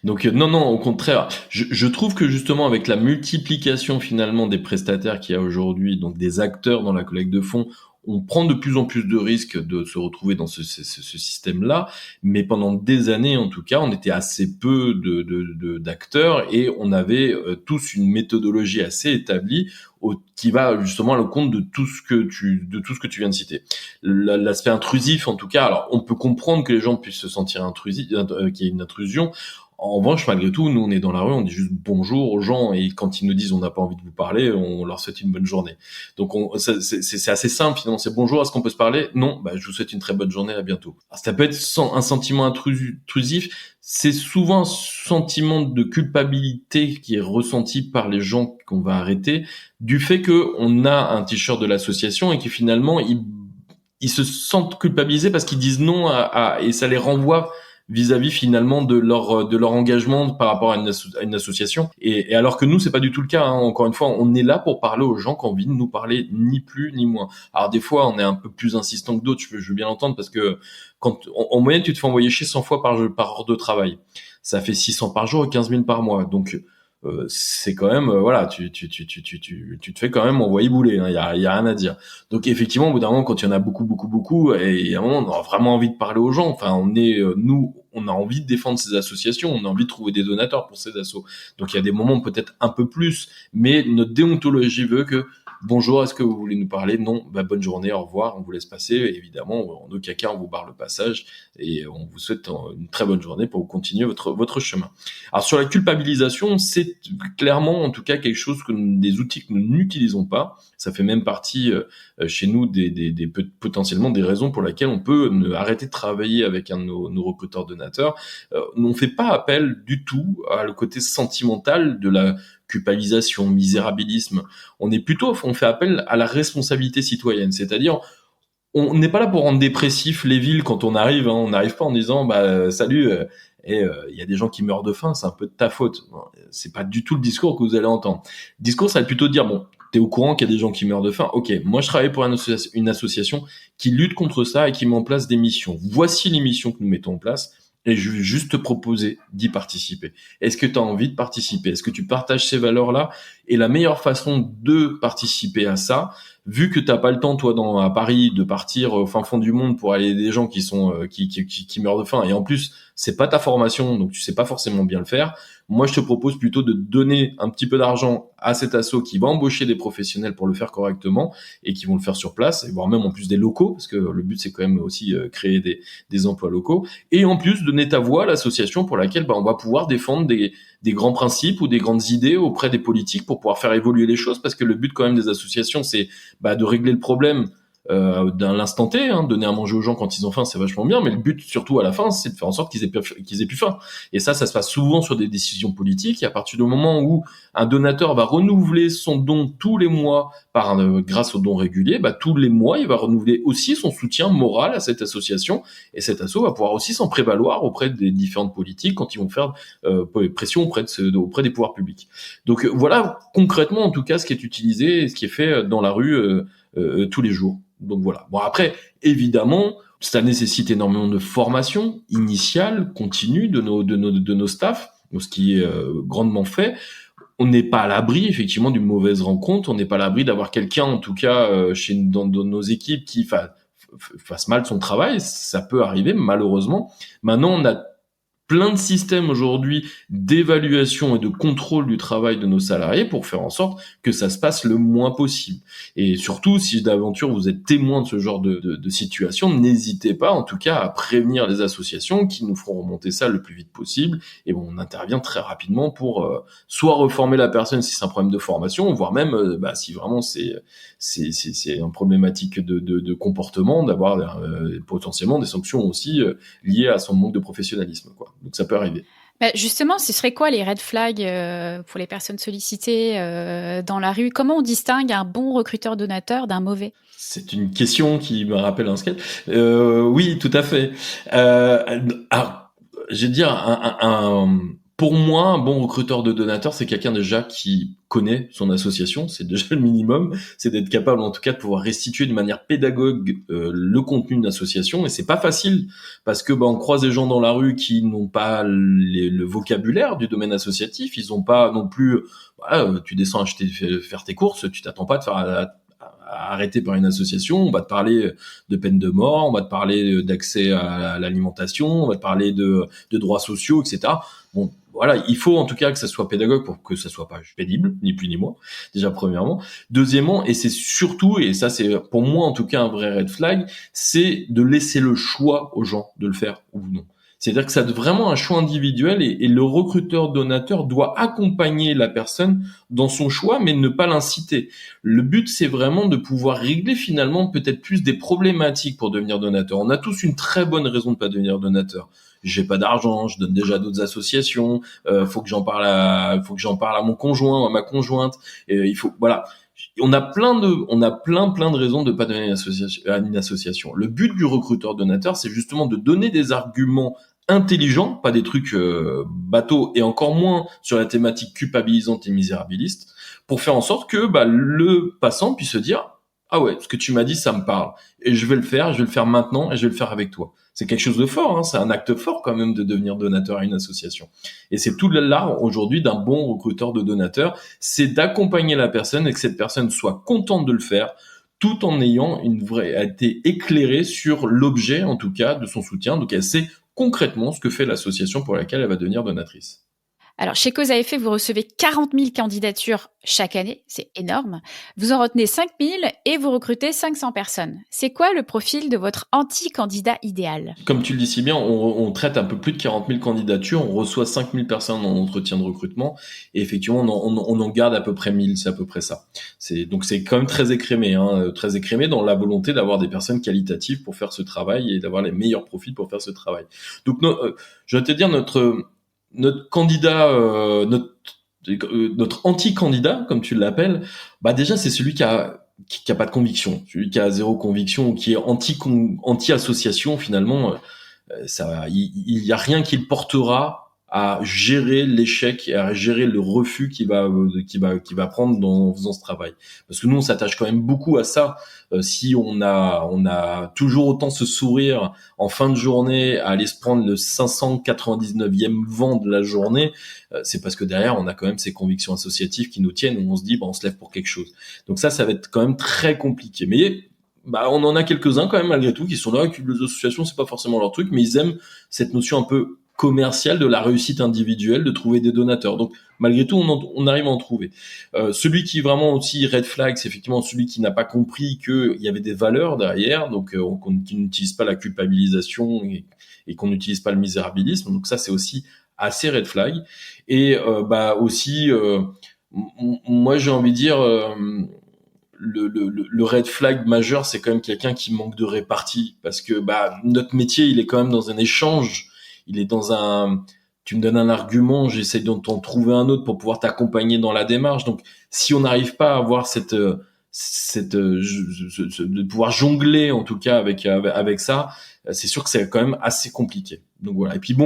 Donc non, au contraire, je trouve que justement avec la multiplication finalement des prestataires qu'il y a aujourd'hui, donc des acteurs dans la collecte de fonds, on prend de plus en plus de risques de se retrouver dans ce système-là, mais pendant des années, en tout cas, on était assez peu d'acteurs et on avait tous une méthodologie assez établie qui va justement à l'encontre de tout ce que tu viens de citer. L'aspect intrusif, en tout cas, alors on peut comprendre que les gens puissent se sentir qu'il y ait une intrusion. En revanche, malgré tout, nous, on est dans la rue, on dit juste bonjour aux gens et quand ils nous disent on n'a pas envie de vous parler, on leur souhaite une bonne journée. Donc, c'est assez simple finalement. C'est bonjour, est-ce qu'on peut se parler ? Non, je vous souhaite une très bonne journée, à bientôt. Alors, ça peut être un sentiment intrusif. C'est souvent un sentiment de culpabilité qui est ressenti par les gens qu'on va arrêter du fait que on a un t-shirt de l'association et que finalement ils se sentent culpabilisés parce qu'ils disent non et ça les renvoie vis-à-vis finalement de leur engagement par rapport à une association. Et alors que nous, c'est pas du tout le cas, hein. Encore une fois, on est là pour parler aux gens qui ont envie de nous parler, ni plus ni moins. Alors des fois, on est un peu plus insistant que d'autres, je veux bien l'entendre, parce que quand en moyenne, tu te fais envoyer chier 100 fois par heure de travail. Ça fait 600 par jour et 15 000 par mois. Donc c'est quand même voilà, tu te fais quand même envoyer bouler, hein, y a rien à dire. Donc effectivement, au bout d'un moment, quand il y en a beaucoup et à un moment on a vraiment envie de parler aux gens, enfin nous on a envie de défendre ces associations, on a envie de trouver des donateurs pour ces assos. Donc il y a des moments peut-être un peu plus, mais notre déontologie veut que bonjour, est-ce que vous voulez nous parler ? Non, bonne journée, au revoir, on vous laisse passer. Et évidemment, en aucun cas, on vous barre le passage et on vous souhaite une très bonne journée pour continuer votre chemin. Alors sur la culpabilisation, c'est clairement en tout cas quelque chose des outils que nous n'utilisons pas. Ça fait même partie chez nous potentiellement des raisons pour lesquelles on peut arrêter de travailler avec un de nos recruteurs donateurs. On ne fait pas appel du tout à le côté sentimental de la culpabilisation, misérabilisme. On fait appel à la responsabilité citoyenne, c'est-à-dire on n'est pas là pour rendre dépressif les villes quand on arrive. On n'arrive pas en disant salut, il y a des gens qui meurent de faim, c'est un peu de ta faute. Bon, c'est pas du tout le discours que vous allez entendre. Le discours, ça va plutôt dire bon, t'es au courant qu'il y a des gens qui meurent de faim. Ok, moi je travaille pour une association qui lutte contre ça et qui met en place des missions. Voici les missions que nous mettons en place. Et je vais juste te proposer d'y participer. Est-ce que tu as envie de participer? Est-ce que tu partages ces valeurs-là? Et la meilleure façon de participer à ça, vu que t'as pas le temps, toi, à Paris, de partir au fin fond du monde pour aller aider des gens qui sont qui meurent de faim, et en plus, c'est pas ta formation, donc tu sais pas forcément bien le faire. Moi, je te propose plutôt de donner un petit peu d'argent à cet asso qui va embaucher des professionnels pour le faire correctement et qui vont le faire sur place, et voire même en plus des locaux, parce que le but, c'est quand même aussi créer des emplois locaux. Et en plus, donner ta voix à l'association pour laquelle on va pouvoir défendre des grands principes ou des grandes idées auprès des politiques pour pouvoir faire évoluer les choses, parce que le but quand même des associations, c'est de régler le problème d'un l'instant T, donner à manger aux gens quand ils ont faim, c'est vachement bien, mais le but surtout à la fin, c'est de faire en sorte qu'ils aient plus faim. Et ça se passe souvent sur des décisions politiques, et à partir du moment où un donateur va renouveler son don tous les mois grâce aux dons réguliers, tous les mois, il va renouveler aussi son soutien moral à cette association, et cet asso va pouvoir aussi s'en prévaloir auprès des différentes politiques quand ils vont faire pression auprès des pouvoirs publics. Donc voilà concrètement en tout cas ce qui est utilisé et ce qui est fait dans la rue tous les jours. Donc voilà. Bon, après, évidemment, ça nécessite énormément de formation initiale, continue de nos staffs, ce qui est grandement fait. On n'est pas à l'abri, effectivement, d'une mauvaise rencontre. On n'est pas à l'abri d'avoir quelqu'un, en tout cas, dans nos équipes, qui fasse mal son travail. Ça peut arriver, malheureusement. Maintenant, on a plein de systèmes aujourd'hui d'évaluation et de contrôle du travail de nos salariés pour faire en sorte que ça se passe le moins possible. Et surtout, si d'aventure vous êtes témoin de ce genre de situation, n'hésitez pas en tout cas à prévenir les associations qui nous feront remonter ça le plus vite possible. Et on intervient très rapidement pour soit reformer la personne si c'est un problème de formation, voire même si vraiment c'est une problématique de comportement, d'avoir potentiellement des sanctions aussi liées à son manque de professionnalisme, quoi. Donc ça peut arriver. Justement, ce serait quoi les red flags pour les personnes sollicitées dans la rue? Comment on distingue un bon recruteur donateur d'un mauvais? C'est une question qui me rappelle un sketch. Oui, tout à fait. Alors, je vais dire, pour moi, un bon recruteur de donateurs, c'est quelqu'un déjà qui connaît son association, c'est déjà le minimum, c'est d'être capable en tout cas de pouvoir restituer de manière pédagogue le contenu d'une association, et c'est pas facile parce que on croise des gens dans la rue qui n'ont pas le vocabulaire du domaine associatif, ils ont pas non plus tu descends faire tes courses, tu t'attends pas de faire arrêté par une association, on va te parler de peine de mort, on va te parler d'accès à l'alimentation, on va te parler de droits sociaux, etc. Bon, voilà, il faut en tout cas que ça soit pédagogue pour que ça soit pas pénible, ni plus ni moins, déjà premièrement. Deuxièmement, et c'est surtout, et ça c'est pour moi en tout cas un vrai red flag, c'est de laisser le choix aux gens de le faire ou non. C'est-à-dire que ça a vraiment un choix individuel et le recruteur donateur doit accompagner la personne dans son choix, mais ne pas l'inciter. Le but, c'est vraiment de pouvoir régler finalement peut-être plus des problématiques pour devenir donateur. On a tous une très bonne raison de pas devenir donateur. J'ai pas d'argent, je donne déjà à d'autres associations, faut que j'en parle à mon conjoint, à ma conjointe, il faut, voilà. On a plein de raisons de pas devenir une association. Le but du recruteur donateur, c'est justement de donner des arguments intelligents, pas des trucs bateaux, et encore moins sur la thématique culpabilisante et misérabiliste, pour faire en sorte que le passant puisse se dire ah ouais, ce que tu m'as dit, ça me parle, et je vais le faire maintenant, et je vais le faire avec toi. C'est quelque chose de fort, c'est un acte fort quand même de devenir donateur à une association. Et c'est tout l'art aujourd'hui d'un bon recruteur de donateurs, c'est d'accompagner la personne et que cette personne soit contente de le faire, tout en ayant été éclairée sur l'objet, en tout cas, de son soutien. Donc elle sait concrètement ce que fait l'association pour laquelle elle va devenir donatrice. Alors, chez Cause à effet, vous recevez 40 000 candidatures chaque année. C'est énorme. Vous en retenez 5 000 et vous recrutez 500 personnes. C'est quoi le profil de votre anti-candidat idéal? Comme tu le dis si bien, on traite un peu plus de 40 000 candidatures. On reçoit 5 000 personnes en entretien de recrutement. Et effectivement, on en garde à peu près 1000. C'est à peu près ça. Donc, c'est quand même très écrémé. Très écrémé dans la volonté d'avoir des personnes qualitatives pour faire ce travail et d'avoir les meilleurs profils pour faire ce travail. Donc, je vais te dire, notre candidat, notre anti-candidat, comme tu l'appelles, bah déjà c'est celui qui a pas de conviction, celui qui a zéro conviction, qui est anti-association finalement. Il y a rien qui le portera à gérer l'échec et à gérer le refus qu'il va prendre en faisant ce travail. Parce que nous, on s'attache quand même beaucoup à ça. Si on a toujours autant ce sourire en fin de journée à aller se prendre le 599e vent de la journée, c'est parce que derrière, on a quand même ces convictions associatives qui nous tiennent, où on se dit, on se lève pour quelque chose. Donc ça va être quand même très compliqué. Mais on en a quelques-uns quand même malgré tout qui sont là, que les associations c'est pas forcément leur truc, mais ils aiment cette notion un peu commerciale de la réussite individuelle, de trouver des donateurs. Donc malgré tout, on arrive à en trouver. Celui qui vraiment aussi red flag, c'est effectivement celui qui n'a pas compris qu'il y avait des valeurs derrière, donc qui n'utilise pas la culpabilisation et qu'on n'utilise pas le misérabilisme. Donc ça c'est aussi assez red flag. Et aussi, moi j'ai envie de dire. Le red flag majeur, c'est quand même quelqu'un qui manque de répartie, parce que notre métier, il est quand même dans un échange, il est dans tu me donnes un argument, j'essaie de t'en trouver un autre pour pouvoir t'accompagner dans la démarche. Donc, si on n'arrive pas à avoir de pouvoir jongler en tout cas avec ça, c'est sûr que c'est quand même assez compliqué. Donc voilà. Et puis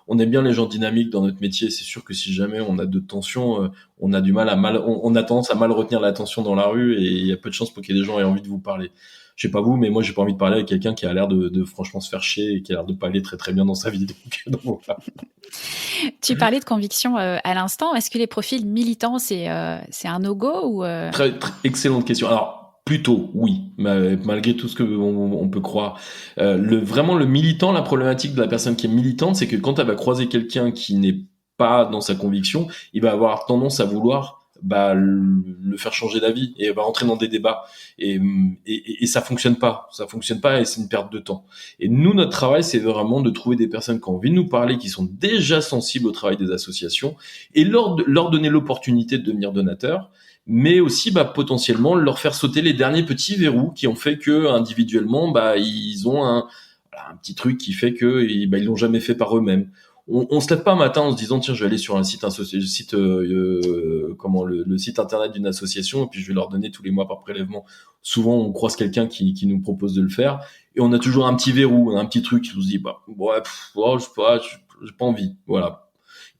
on aime bien les gens dynamiques dans notre métier. C'est sûr que si jamais on a de tension, on a du mal on a tendance à mal retenir l'attention dans la rue, et il y a peu de chances pour qu'il y ait des gens aient envie de vous parler. Je sais pas vous, mais moi j'ai pas envie de parler avec quelqu'un qui a l'air de franchement se faire chier et qui a l'air de pas aller très très bien dans sa vie. Donc voilà. Tu parlais de conviction à l'instant. Est-ce que les profils militants, c'est un no-go ou Très, très excellente question. Alors plutôt oui, malgré tout ce que on peut croire. Vraiment le militant, la problématique de la personne qui est militante, c'est que quand elle va croiser quelqu'un qui n'est pas dans sa conviction, il va avoir tendance à vouloir le faire changer d'avis, et va rentrer dans des débats, et ça fonctionne pas, et c'est une perte de temps. Et nous, notre travail, c'est vraiment de trouver des personnes qui ont envie de nous parler, qui sont déjà sensibles au travail des associations, et leur donner l'opportunité de devenir donateurs, mais aussi potentiellement leur faire sauter les derniers petits verrous qui ont fait que individuellement ils ont un petit truc qui fait que ils l'ont jamais fait par eux-mêmes. On se lève pas un matin en se disant tiens, je vais aller sur le site internet d'une association et puis je vais leur donner tous les mois par prélèvement. Souvent on croise quelqu'un qui nous propose de le faire, et on a toujours un petit verrou, un petit truc qui nous dit j'ai pas envie, voilà.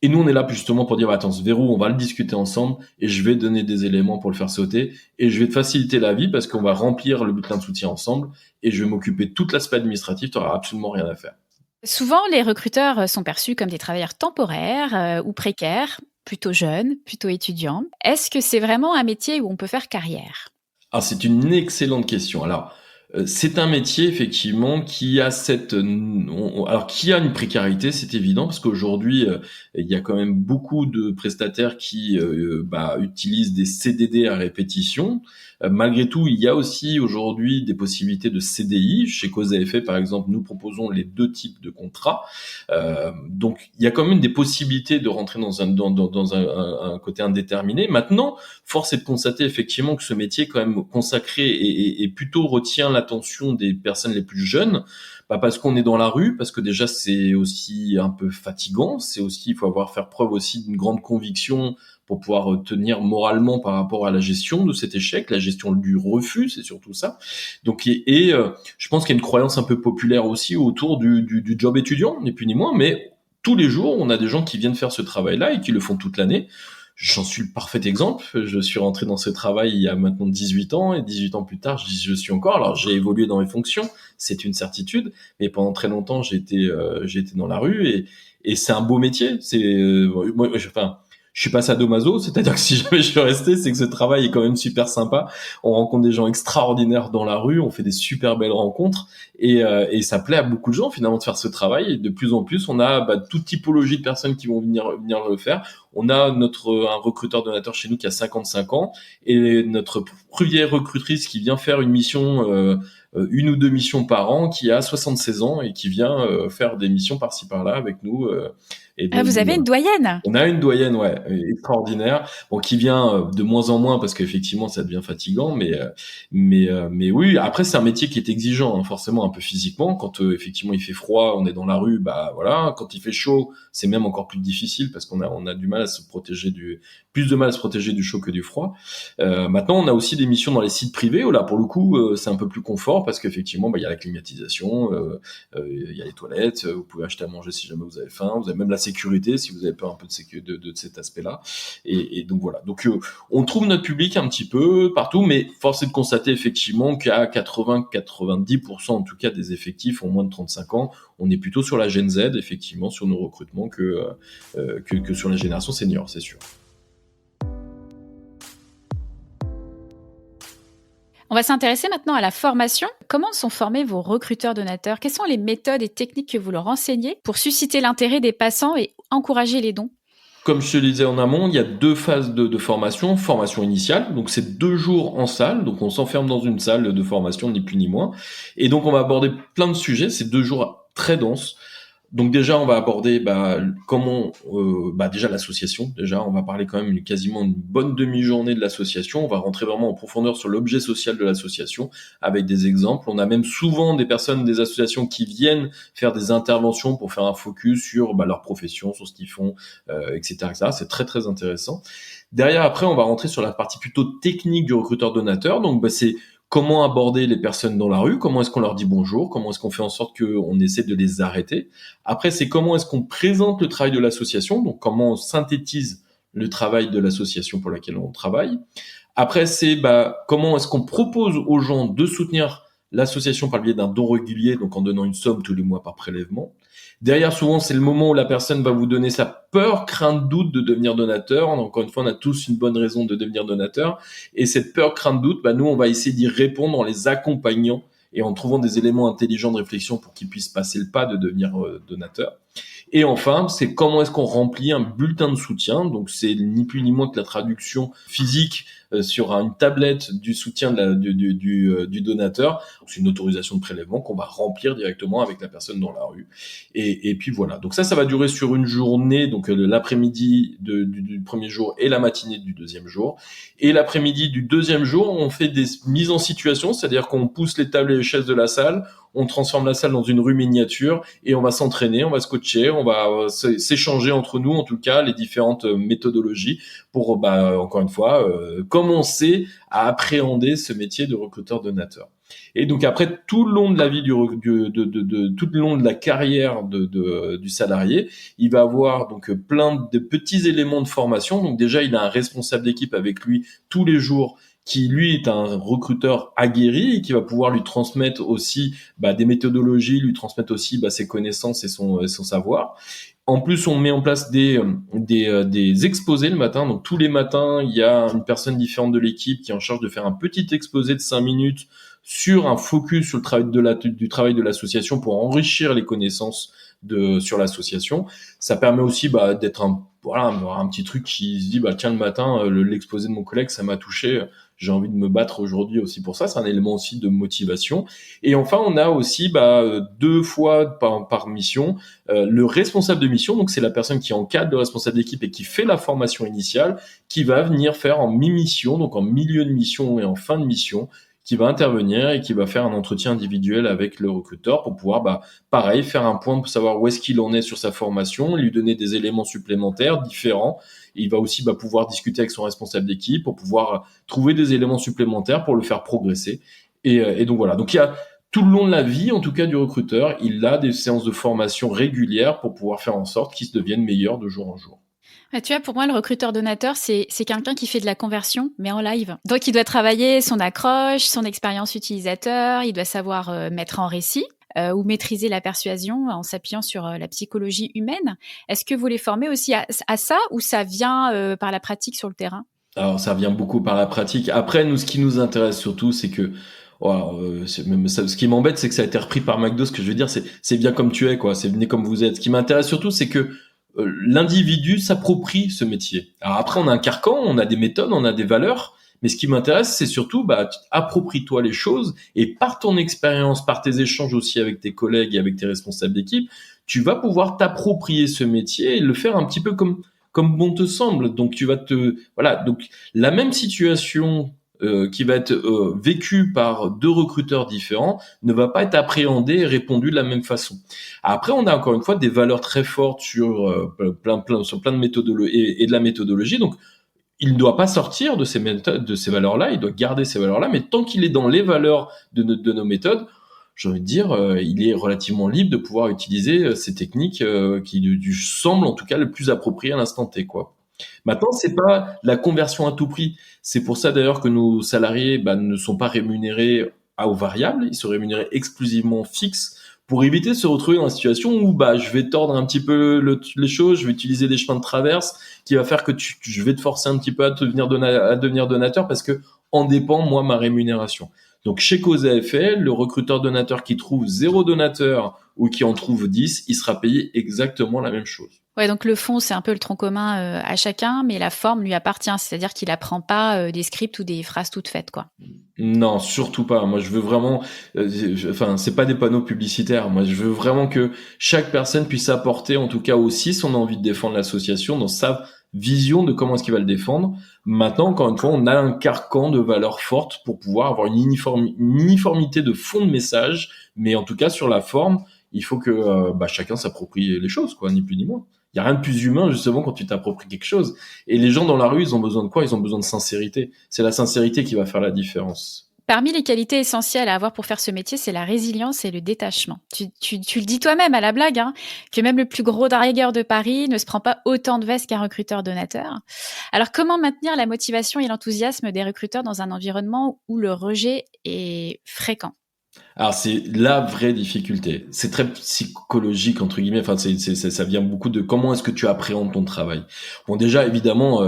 Et nous on est là justement pour dire attends, ce verrou on va le discuter ensemble, et je vais donner des éléments pour le faire sauter, et je vais te faciliter la vie parce qu'on va remplir le bulletin de soutien ensemble, et je vais m'occuper de tout l'aspect administratif, tu n'auras absolument rien à faire. Souvent, les recruteurs sont perçus comme des travailleurs temporaires ou précaires, plutôt jeunes, plutôt étudiants. Est-ce que c'est vraiment un métier où on peut faire carrière ? Alors, c'est une excellente question. Alors, c'est un métier effectivement qui a qui a une précarité, c'est évident, parce qu'aujourd'hui il y a quand même beaucoup de prestataires qui utilisent des CDD à répétition. Malgré tout, il y a aussi aujourd'hui des possibilités de CDI. Chez Cause à effet, par exemple, nous proposons les deux types de contrats. Donc, il y a quand même des possibilités de rentrer dans un côté indéterminé. Maintenant, force est de constater effectivement que ce métier, quand même consacré et plutôt retient l'attention des personnes les plus jeunes, parce qu'on est dans la rue, parce que déjà c'est aussi un peu fatigant. C'est aussi, il faut faire preuve aussi d'une grande conviction pour pouvoir tenir moralement par rapport à la gestion de cet échec, la gestion du refus, c'est surtout ça. Donc, je pense qu'il y a une croyance un peu populaire aussi autour du job étudiant, ni plus ni moins, mais tous les jours, on a des gens qui viennent faire ce travail-là et qui le font toute l'année. J'en suis le parfait exemple. Je suis rentré dans ce travail il y a maintenant 18 ans, et 18 ans plus tard, je suis encore. Alors, j'ai évolué dans mes fonctions, c'est une certitude, mais pendant très longtemps, j'ai été dans la rue, et c'est un beau métier. Je suis pas sadomaso, c'est-à-dire que si jamais je suis resté, c'est que ce travail est quand même super sympa. On rencontre des gens extraordinaires dans la rue, on fait des super belles rencontres, et ça plaît à beaucoup de gens finalement de faire ce travail. Et de plus en plus, on a toute typologie de personnes qui vont venir le faire. On a un recruteur donateur chez nous qui a 55 ans, et notre première recrutrice qui vient faire une mission 1 ou 2 missions par an, qui a 76 ans et qui vient faire des missions par-ci par-là avec nous. Et donc, vous avez une doyenne? On a une doyenne, ouais, extraordinaire, bon, qui vient de moins en moins parce qu'effectivement ça devient fatigant, mais oui. Après, c'est un métier qui est exigeant, hein, forcément un peu physiquement. Quand effectivement il fait froid, on est dans la rue, bah voilà. Quand il fait chaud, c'est même encore plus difficile parce qu'on a du mal à se protéger plus de mal à se protéger du chaud que du froid. Maintenant, on a aussi des missions dans les sites privés où là, pour le coup, c'est un peu plus confort parce qu'effectivement, bah il y a la climatisation, il y a les toilettes, vous pouvez acheter à manger si jamais vous avez faim, vous avez même la sécurité si vous avez peur un peu de cet aspect-là. Et donc voilà. Donc on trouve notre public un petit peu partout, mais force est de constater effectivement qu'à 80-90% en tout cas des effectifs ont moins de 35 ans. On est plutôt sur la Gen Z, effectivement, sur nos recrutements que sur la génération senior, c'est sûr. On va s'intéresser maintenant à la formation. Comment sont formés vos recruteurs donateurs? Quelles sont les méthodes et techniques que vous leur enseignez pour susciter l'intérêt des passants et encourager les dons? Comme je te le disais en amont, il y a 2 phases de formation. Formation initiale, donc c'est 2 jours en salle, donc on s'enferme dans une salle de formation, ni plus ni moins. Et donc on va aborder plein de sujets, c'est 2 jours très denses. Donc déjà, on va aborder comment déjà l'association. Déjà, on va parler quand même quasiment une bonne demi-journée de l'association. On va rentrer vraiment en profondeur sur l'objet social de l'association avec des exemples. On a même souvent des personnes des associations qui viennent faire des interventions pour faire un focus sur leur profession, sur ce qu'ils font, etc., etc. C'est très très intéressant. Derrière, après, on va rentrer sur la partie plutôt technique du recruteur donateur. Donc c'est comment aborder les personnes dans la rue, comment est-ce qu'on leur dit bonjour, comment est-ce qu'on fait en sorte qu'on essaie de les arrêter. Après, c'est comment est-ce qu'on présente le travail de l'association, donc comment on synthétise le travail de l'association pour laquelle on travaille. Après, c'est comment est-ce qu'on propose aux gens de soutenir l'association par le biais d'un don régulier, donc en donnant une somme tous les mois par prélèvement. Derrière, souvent, c'est le moment où la personne va vous donner sa peur, crainte, doute de devenir donateur. Encore une fois, on a tous une bonne raison de devenir donateur. Et cette peur, crainte, doute, nous, on va essayer d'y répondre en les accompagnant et en trouvant des éléments intelligents de réflexion pour qu'ils puissent passer le pas de devenir donateur. Et enfin, c'est comment est-ce qu'on remplit un bulletin de soutien. Donc, c'est ni plus ni moins que la traduction physique sur une tablette du soutien du donateur. C'est une autorisation de prélèvement qu'on va remplir directement avec la personne dans la rue. Et puis voilà. Donc ça va durer sur une journée, donc l'après-midi du premier jour et la matinée du deuxième jour. Et l'après-midi du deuxième jour, on fait des mises en situation, c'est-à-dire qu'on pousse les tables et les chaises de la salle, on transforme la salle dans une rue miniature et on va s'entraîner, on va se coacher, on va s'échanger entre nous, en tout cas, les différentes méthodologies pour, encore une fois, commencer à appréhender ce métier de recruteur donateur. Et donc après, tout le long de la vie tout le long de la carrière du salarié, il va avoir donc plein de petits éléments de formation. Donc déjà, il a un responsable d'équipe avec lui tous les jours, qui lui est un recruteur aguerri et qui va pouvoir lui transmettre aussi des méthodologies, lui transmettre aussi ses connaissances et son savoir. En plus, on met en place des exposés le matin. Donc tous les matins, il y a une personne différente de l'équipe qui est en charge de faire un petit exposé de 5 minutes sur un focus sur le travail du travail de l'association pour enrichir les connaissances sur l'association. Ça permet aussi d'être un petit truc qui se dit tiens, le matin, l'exposé de mon collègue, ça m'a touché, j'ai envie de me battre aujourd'hui aussi pour ça. C'est un élément aussi de motivation. Et enfin, on a aussi 2 fois par mission le responsable de mission. Donc c'est la personne qui encadre le responsable d'équipe et qui fait la formation initiale, qui va venir faire en mi-mission, donc en milieu de mission et en fin de mission, qui va intervenir et qui va faire un entretien individuel avec le recruteur pour pouvoir, pareil, faire un point pour savoir où est-ce qu'il en est sur sa formation, lui donner des éléments supplémentaires différents. Et il va aussi pouvoir discuter avec son responsable d'équipe pour pouvoir trouver des éléments supplémentaires pour le faire progresser. Et donc voilà. Donc il y a tout le long de la vie, en tout cas, du recruteur, il a des séances de formation régulières pour pouvoir faire en sorte qu'il se devienne meilleur de jour en jour. Tu vois, pour moi, le recruteur donateur, c'est quelqu'un qui fait de la conversion, mais en live. Donc, il doit travailler son accroche, son expérience utilisateur, il doit savoir mettre en récit ou maîtriser la persuasion en s'appuyant sur la psychologie humaine. Est-ce que vous les formez aussi à ça ou ça vient par la pratique sur le terrain? Alors, ça vient beaucoup par la pratique. Après, nous, ce qui nous intéresse surtout, c'est que ce qui m'embête, c'est que ça a été repris par McDo. Ce que je veux dire, c'est bien comme tu es, quoi. C'est venez comme vous êtes. Ce qui m'intéresse surtout, c'est que l'individu s'approprie ce métier. Alors après, on a un carcan, on a des méthodes, on a des valeurs, Mais ce qui m'intéresse, c'est surtout, approprie-toi les choses et par ton expérience, par tes échanges aussi avec tes collègues et avec tes responsables d'équipe, tu vas pouvoir t'approprier ce métier et le faire un petit peu comme bon te semble. Donc donc la même situation qui va être vécue par deux recruteurs différents ne va pas être appréhendée et répondue de la même façon. Après, on a encore une fois des valeurs très fortes sur sur plein de méthodologies et de la méthodologie. Donc il ne doit pas sortir de ces méthodes, de ces valeurs-là, il doit garder ces valeurs-là, mais tant qu'il est dans les valeurs de nos méthodes, j'ai envie de dire, il est relativement libre de pouvoir utiliser ces techniques qui lui semblent en tout cas le plus appropriées à l'instant T, quoi. Maintenant, c'est pas la conversion à tout prix. C'est pour ça d'ailleurs que nos salariés ne sont pas rémunérés aux variables, ils sont rémunérés exclusivement fixes pour éviter de se retrouver dans une situation où je vais tordre un petit peu les choses, je vais utiliser des chemins de traverse qui va faire que je vais te forcer un petit peu à devenir donateur parce que en dépend moi ma rémunération. Donc chez Cause AFL, le recruteur donateur qui trouve 0 donateur ou qui en trouve 10, il sera payé exactement la même chose. Ouais, donc le fond, c'est un peu le tronc commun à chacun, mais la forme lui appartient. C'est-à-dire qu'il apprend pas des scripts ou des phrases toutes faites, quoi. Non, surtout pas. Moi, je veux vraiment, c'est pas des panneaux publicitaires. Moi, je veux vraiment que chaque personne puisse apporter, en tout cas aussi, son envie de défendre l'association dans sa vision de comment est-ce qu'il va le défendre. Maintenant, encore une fois, on a un carcan de valeurs fortes pour pouvoir avoir une uniformité de fond de message, mais en tout cas, sur la forme, il faut que chacun s'approprie les choses, quoi, ni plus ni moins. Il y a rien de plus humain, justement, quand tu t'appropries quelque chose. Et les gens dans la rue, ils ont besoin de quoi? Ils ont besoin de sincérité. C'est la sincérité qui va faire la différence. Parmi les qualités essentielles à avoir pour faire ce métier, c'est la résilience et le détachement. Tu le dis toi-même à la blague, que même le plus gros dragueur de Paris ne se prend pas autant de vestes qu'un recruteur donateur. Alors, comment maintenir la motivation et l'enthousiasme des recruteurs dans un environnement où le rejet est fréquent? Alors c'est la vraie difficulté. C'est très psychologique entre guillemets. Enfin, ça vient beaucoup de comment est-ce que tu appréhendes ton travail. Bon, déjà évidemment,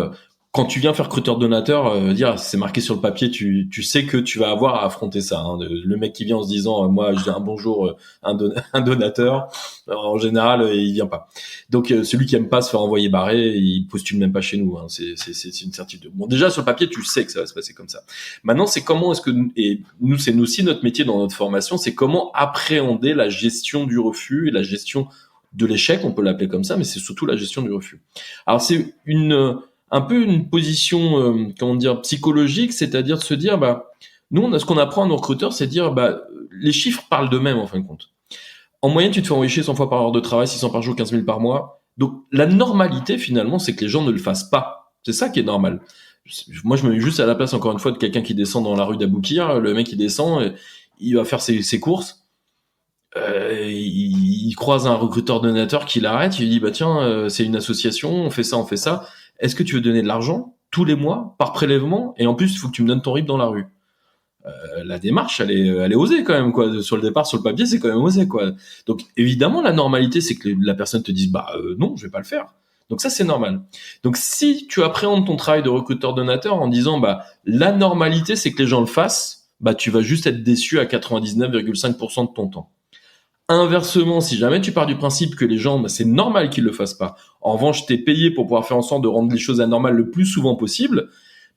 quand tu viens faire recruteur donateur, c'est marqué sur le papier, tu sais que tu vas avoir à affronter ça. Le mec qui vient en se disant, moi je dis un bonjour, un donateur, en général il vient pas. Donc celui qui aime pas se faire envoyer barrer, il postule même pas chez nous. C'est une certitude. Bon, déjà sur le papier, tu sais que ça va se passer comme ça. Maintenant, c'est comment est-ce que et nous c'est aussi notre métier dans notre formation, c'est comment appréhender la gestion du refus et la gestion de l'échec, on peut l'appeler comme ça, mais c'est surtout la gestion du refus. Alors c'est un peu une position, psychologique, c'est-à-dire de se dire, nous, ce qu'on apprend à nos recruteurs, c'est de dire, les chiffres parlent d'eux-mêmes, en fin de compte. En moyenne, tu te fais envoyer 100 fois par heure de travail, 600 par jour, 15 000 par mois. Donc, la normalité, finalement, c'est que les gens ne le fassent pas. C'est ça qui est normal. Moi, je me mets juste à la place, encore une fois, de quelqu'un qui descend dans la rue d'Aboukir. Le mec, il descend, il va faire ses courses. Il croise un recruteur donateur qui l'arrête. Il lui dit, tiens, c'est une association, on fait ça, on fait ça. Est-ce que tu veux donner de l'argent tous les mois par prélèvement et en plus il faut que tu me donnes ton RIB dans la rue. La démarche elle est osée quand même quoi. Sur le départ sur le papier c'est quand même osé quoi. Donc évidemment la normalité c'est que la personne te dise non je vais pas le faire. Donc ça c'est normal. Donc si tu appréhendes ton travail de recruteur donateur en disant la normalité c'est que les gens le fassent, tu vas juste être déçu à 99,5% de ton temps. Inversement, si jamais tu pars du principe que les gens, c'est normal qu'ils le fassent pas. En revanche, t'es payé pour pouvoir faire en sorte de rendre les choses anormales le plus souvent possible.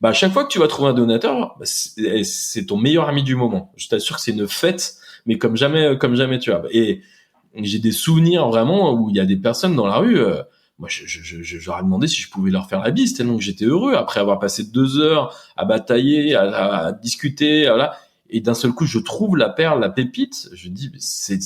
À chaque fois que tu vas trouver un donateur, c'est ton meilleur ami du moment. Je t'assure que c'est une fête, mais comme jamais tu as. Et j'ai des souvenirs vraiment où il y a des personnes dans la rue. Moi, je leur ai demandé si je pouvais leur faire la bise tellement que j'étais heureux après avoir passé 2 heures à batailler, à discuter, voilà. Et d'un seul coup, je trouve la perle, la pépite. Je dis, c'est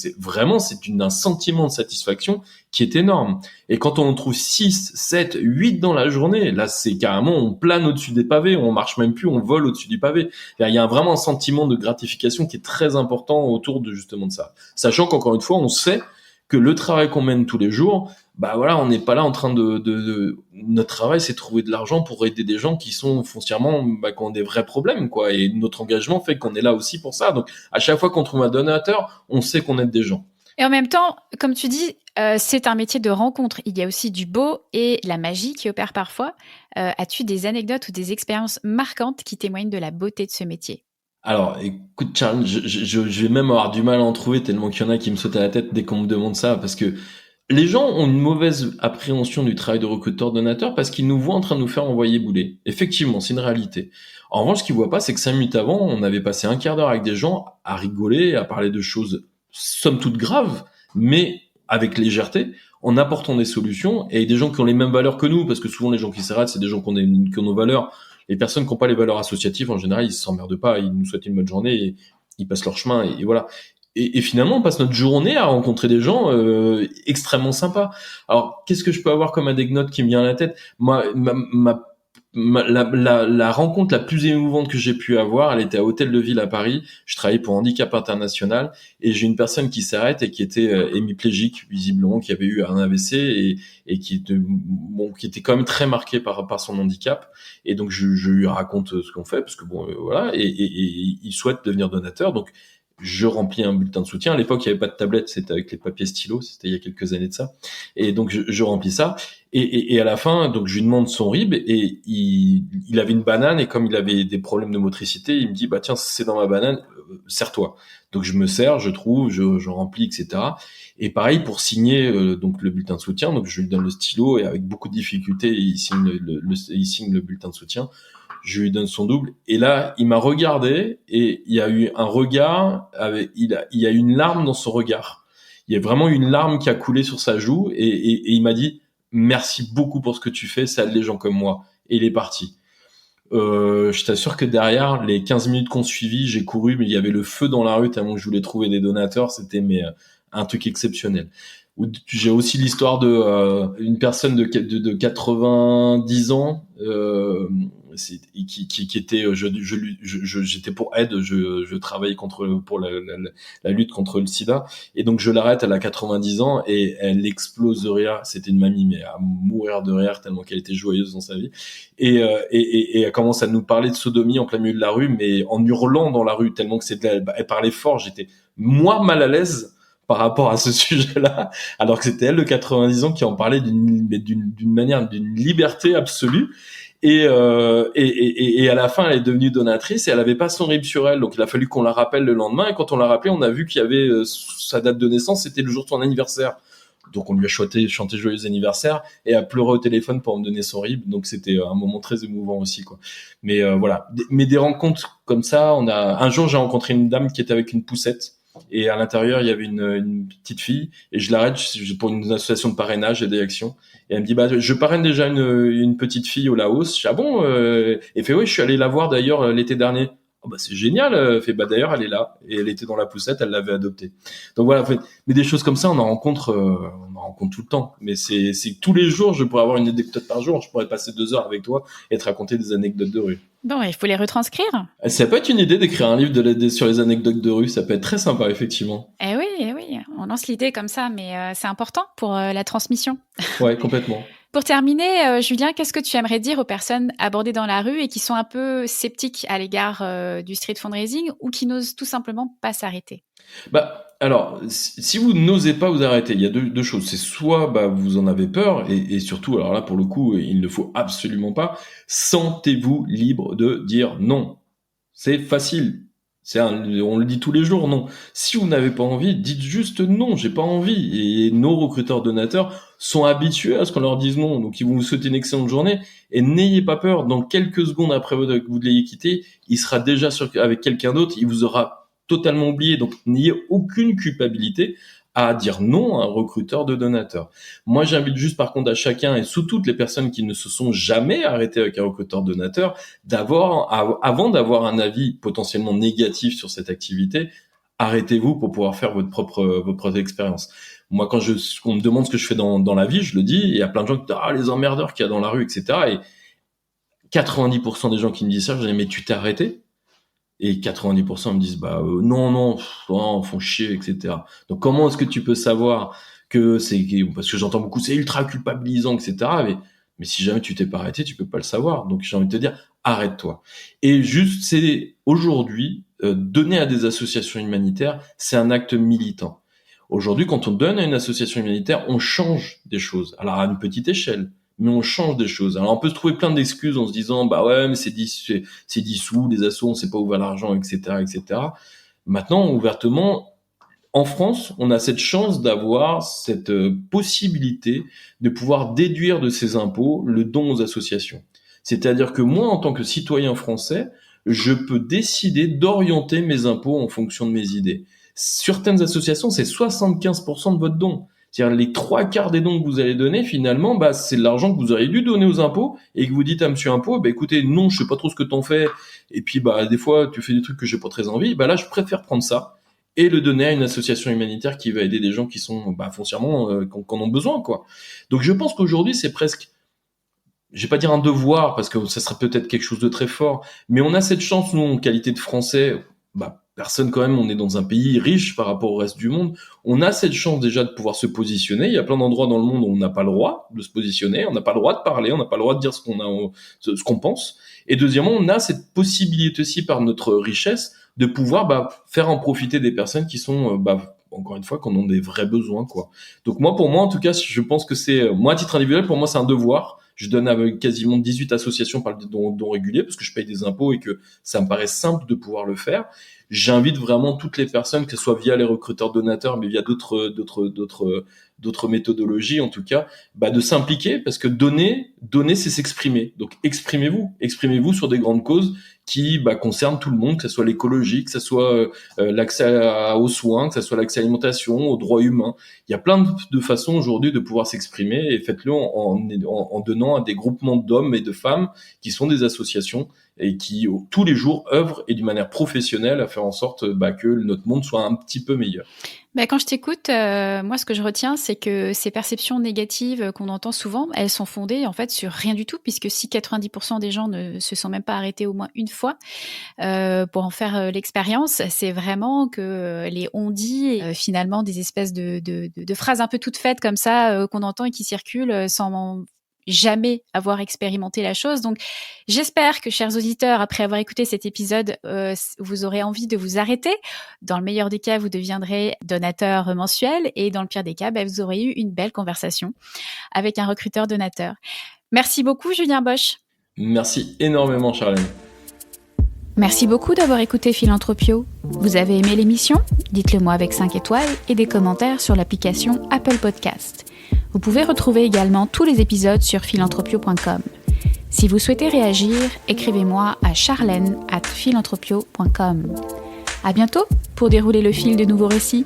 un sentiment de satisfaction qui est énorme. Et quand on en trouve 6, 7, 8 dans la journée, là, c'est carrément, on plane au-dessus des pavés, on marche même plus, on vole au-dessus du pavé. Il y a vraiment un sentiment de gratification qui est très important autour de justement de ça. Sachant qu'encore une fois, on sait que le travail qu'on mène tous les jours, on n'est pas là en train notre travail, c'est trouver de l'argent pour aider des gens qui sont foncièrement, qui ont des vrais problèmes, quoi. Et notre engagement fait qu'on est là aussi pour ça. Donc, à chaque fois qu'on trouve un donateur, on sait qu'on aide des gens. Et en même temps, comme tu dis, c'est un métier de rencontre. Il y a aussi du beau et la magie qui opère parfois. As-tu des anecdotes ou des expériences marquantes qui témoignent de la beauté de ce métier? Alors, écoute, Charles, je vais même avoir du mal à en trouver tellement qu'il y en a qui me sautent à la tête dès qu'on me demande ça, parce que Les gens ont une mauvaise appréhension du travail de recruteur-donateur parce qu'ils nous voient en train de nous faire envoyer bouler. Effectivement, c'est une réalité. En revanche, ce qu'ils voient pas, c'est que 5 minutes avant, on avait passé un quart d'heure avec des gens à rigoler, à parler de choses somme toute graves, mais avec légèreté, en apportant des solutions, et des gens qui ont les mêmes valeurs que nous, parce que souvent les gens qui s'arrêtent, c'est des gens qui ont nos valeurs. Les personnes qui n'ont pas les valeurs associatives, en général, ils s'emmerdent pas, ils nous souhaitent une bonne journée, et ils passent leur chemin, et voilà. Et finalement, on passe notre journée à rencontrer des gens extrêmement sympas. Alors, qu'est-ce que je peux avoir comme anecdote qui me vient à la tête? Moi, la rencontre la plus émouvante que j'ai pu avoir, elle était à Hôtel de Ville à Paris. Je travaillais pour Handicap International et j'ai une personne qui s'arrête et qui était hémiplégique, visiblement, qui avait eu un AVC et qui était quand même très marqué par son handicap. Et donc, je lui raconte ce qu'on fait parce que voilà. Et il souhaite devenir donateur. Donc, je remplis un bulletin de soutien. À l'époque, il n'y avait pas de tablette, c'était avec les papiers stylos, c'était il y a quelques années de ça. Et donc, je remplis ça. Et à la fin, donc, je lui demande son RIB et il avait une banane et comme il avait des problèmes de motricité, il me dit, bah, tiens, c'est dans ma banane, serre-toi. Donc, je me sers, je trouve, je remplis, etc. Et pareil, pour signer, donc, le bulletin de soutien, donc, je lui donne le stylo et avec beaucoup de difficultés, il signe il signe le bulletin de soutien. Je lui donne son double et là il m'a regardé et il y a eu un regard il y a une larme dans son regard. Il y a vraiment une larme qui a coulé sur sa joue et il m'a dit merci beaucoup pour ce que tu fais, ça aide les gens comme moi. Et il est parti. Je t'assure que derrière les 15 minutes qu'on suivit, j'ai couru mais il y avait le feu dans la rue tellement que je voulais trouver des donateurs, c'était un truc exceptionnel. J'ai aussi l'histoire de une personne de 90 ans qui était j'étais pour aide, je travaillais pour la lutte contre le sida et donc je l'arrête, elle a 90 ans et elle explose de rire, c'était une mamie mais à mourir de rire tellement qu'elle était joyeuse dans sa vie et elle commence à nous parler de sodomie en plein milieu de la rue mais en hurlant dans la rue tellement que elle parlait fort, j'étais moi mal à l'aise par rapport à ce sujet-là, alors que c'était elle de 90 ans qui en parlait d'une manière, d'une liberté absolue. Et à la fin, elle est devenue donatrice et elle avait pas son RIB sur elle, donc il a fallu qu'on la rappelle le lendemain. Et quand on l'a rappelé, on a vu qu'il y avait sa date de naissance, c'était le jour de son anniversaire. Donc on lui a chanté joyeux anniversaire et a pleuré au téléphone pour me donner son RIB. Donc c'était un moment très émouvant aussi, quoi. Mais voilà, mais des rencontres comme ça, un jour j'ai rencontré une dame qui était avec une poussette. Et à l'intérieur, il y avait une petite fille et je l'arrête pour une association de parrainage et d'actions. Et elle me dit, bah, je parraine déjà une petite fille au Laos. Je dis, ah bon? Et fait, oui, je suis allé la voir d'ailleurs l'été dernier. Oh, bah, c'est génial. Elle fait, bah, d'ailleurs, elle est là. Et elle était dans la poussette, elle l'avait adoptée. Donc voilà, mais des choses comme ça, on en rencontre tout le temps. Mais c'est tous les jours, je pourrais avoir une anecdote par jour. Je pourrais passer 2 heures avec toi et te raconter des anecdotes de rue. Bon, il faut les retranscrire. Ça peut être une idée d'écrire un livre sur les anecdotes de rue. Ça peut être très sympa, effectivement. Eh oui. On lance l'idée comme ça, mais c'est important pour la transmission. Ouais, complètement. Pour terminer, Julien, qu'est-ce que tu aimerais dire aux personnes abordées dans la rue et qui sont un peu sceptiques à l'égard du street fundraising ou qui n'osent tout simplement pas s'arrêter? Bah, alors, si vous n'osez pas vous arrêter, il y a deux choses. C'est soit vous en avez peur, et surtout, alors là, pour le coup, il ne faut absolument pas, sentez-vous libre de dire non. C'est facile. On le dit tous les jours, non. Si vous n'avez pas envie, dites juste non, j'ai pas envie. Et nos recruteurs donateurs sont habitués à ce qu'on leur dise non. Donc, ils vont vous souhaiter une excellente journée. Et n'ayez pas peur. Dans quelques secondes après que vous l'ayez quitté, il sera déjà avec quelqu'un d'autre. Il vous aura totalement oublié. Donc, n'ayez aucune culpabilité à dire non à un recruteur de donateurs. Moi, j'invite juste par contre à chacun et sous toutes les personnes qui ne se sont jamais arrêtées avec un recruteur donateur avant d'avoir un avis potentiellement négatif sur cette activité, arrêtez-vous pour pouvoir faire votre propre expérience. Moi, quand on me demande ce que je fais dans la vie, je le dis, et il y a plein de gens qui disent « Ah, les emmerdeurs qu'il y a dans la rue, etc. » Et 90% des gens qui me disent ça, je dis « Mais tu t'es arrêté ?» Et 90% me disent non, font chier, etc. Donc comment est-ce que tu peux savoir parce que j'entends beaucoup c'est ultra culpabilisant, etc. Mais si jamais tu t'es pas arrêté, tu peux pas le savoir. Donc j'ai envie de te dire arrête-toi. Et juste c'est aujourd'hui donner à des associations humanitaires, c'est un acte militant. Aujourd'hui, quand on donne à une association humanitaire, on change des choses. Alors à une petite échelle. Mais on change des choses. Alors on peut se trouver plein d'excuses en se disant ouais mais c'est dissous, les assos on sait pas où va l'argent, etc. Maintenant ouvertement en France, on a cette chance d'avoir cette possibilité de pouvoir déduire de ses impôts le don aux associations. C'est-à-dire que moi, en tant que citoyen français, je peux décider d'orienter mes impôts en fonction de mes idées. Certaines associations, c'est 75% de votre don. C'est-à-dire les 3/4 des dons que vous allez donner, finalement, c'est de l'argent que vous auriez dû donner aux impôts et que vous dites à monsieur impôt, écoutez, non, je sais pas trop ce que t'en fais, et puis des fois, tu fais des trucs que j'ai pas très envie, là, je préfère prendre ça et le donner à une association humanitaire qui va aider des gens qui sont foncièrement, qui en ont besoin, quoi. Donc je pense qu'aujourd'hui, c'est presque, je vais pas dire un devoir, parce que ça serait peut-être quelque chose de très fort, mais on a cette chance, nous, en qualité de Français, personne quand même, on est dans un pays riche par rapport au reste du monde, on a cette chance déjà de pouvoir se positionner. Il y a plein d'endroits dans le monde où on n'a pas le droit de se positionner, on n'a pas le droit de parler, on n'a pas le droit de dire ce qu'on pense. Et deuxièmement, on a cette possibilité aussi par notre richesse de pouvoir faire en profiter des personnes qui sont, encore une fois, qui en ont des vrais besoins, quoi. Donc pour moi, en tout cas, je pense que c'est, moi, à titre individuel, pour moi, c'est un devoir. Je donne avec quasiment 18 associations par le don régulier parce que je paye des impôts et que ça me paraît simple de pouvoir le faire. J'invite vraiment toutes les personnes, que ce soit via les recruteurs donateurs, mais via d'autres méthodologies, en tout cas, de s'impliquer, parce que donner, c'est s'exprimer. Donc, exprimez-vous sur des grandes causes qui concernent tout le monde, que ce soit l'écologie, que ce soit l'accès aux soins, que ce soit l'accès à l'alimentation, aux droits humains. Il y a plein de façons aujourd'hui de pouvoir s'exprimer, et faites-le en donnant à des groupements d'hommes et de femmes qui sont des associations et qui tous les jours œuvrent et d'une manière professionnelle à faire en sorte que notre monde soit un petit peu meilleur. Quand je t'écoute, moi ce que je retiens, c'est que ces perceptions négatives qu'on entend souvent, elles sont fondées en fait sur rien du tout, puisque si 90% des gens ne se sont même pas arrêtés au moins une fois pour en faire l'expérience, c'est vraiment que les on-dit, finalement des espèces de phrases un peu toutes faites comme ça qu'on entend et qui circulent sans jamais avoir expérimenté la chose. Donc, j'espère que, chers auditeurs, après avoir écouté cet épisode, vous aurez envie de vous arrêter. Dans le meilleur des cas, vous deviendrez donateur mensuel et dans le pire des cas, vous aurez eu une belle conversation avec un recruteur donateur. Merci beaucoup, Julien Bosch. Merci énormément, Charlène. Merci beaucoup d'avoir écouté Philanthropio. Vous avez aimé l'émission ? Dites-le moi avec 5 étoiles et des commentaires sur l'application Apple Podcast. Vous pouvez retrouver également tous les épisodes sur philanthropio.com. Si vous souhaitez réagir, écrivez-moi à charlène@philanthropio.com. À bientôt pour dérouler le fil de nouveaux récits.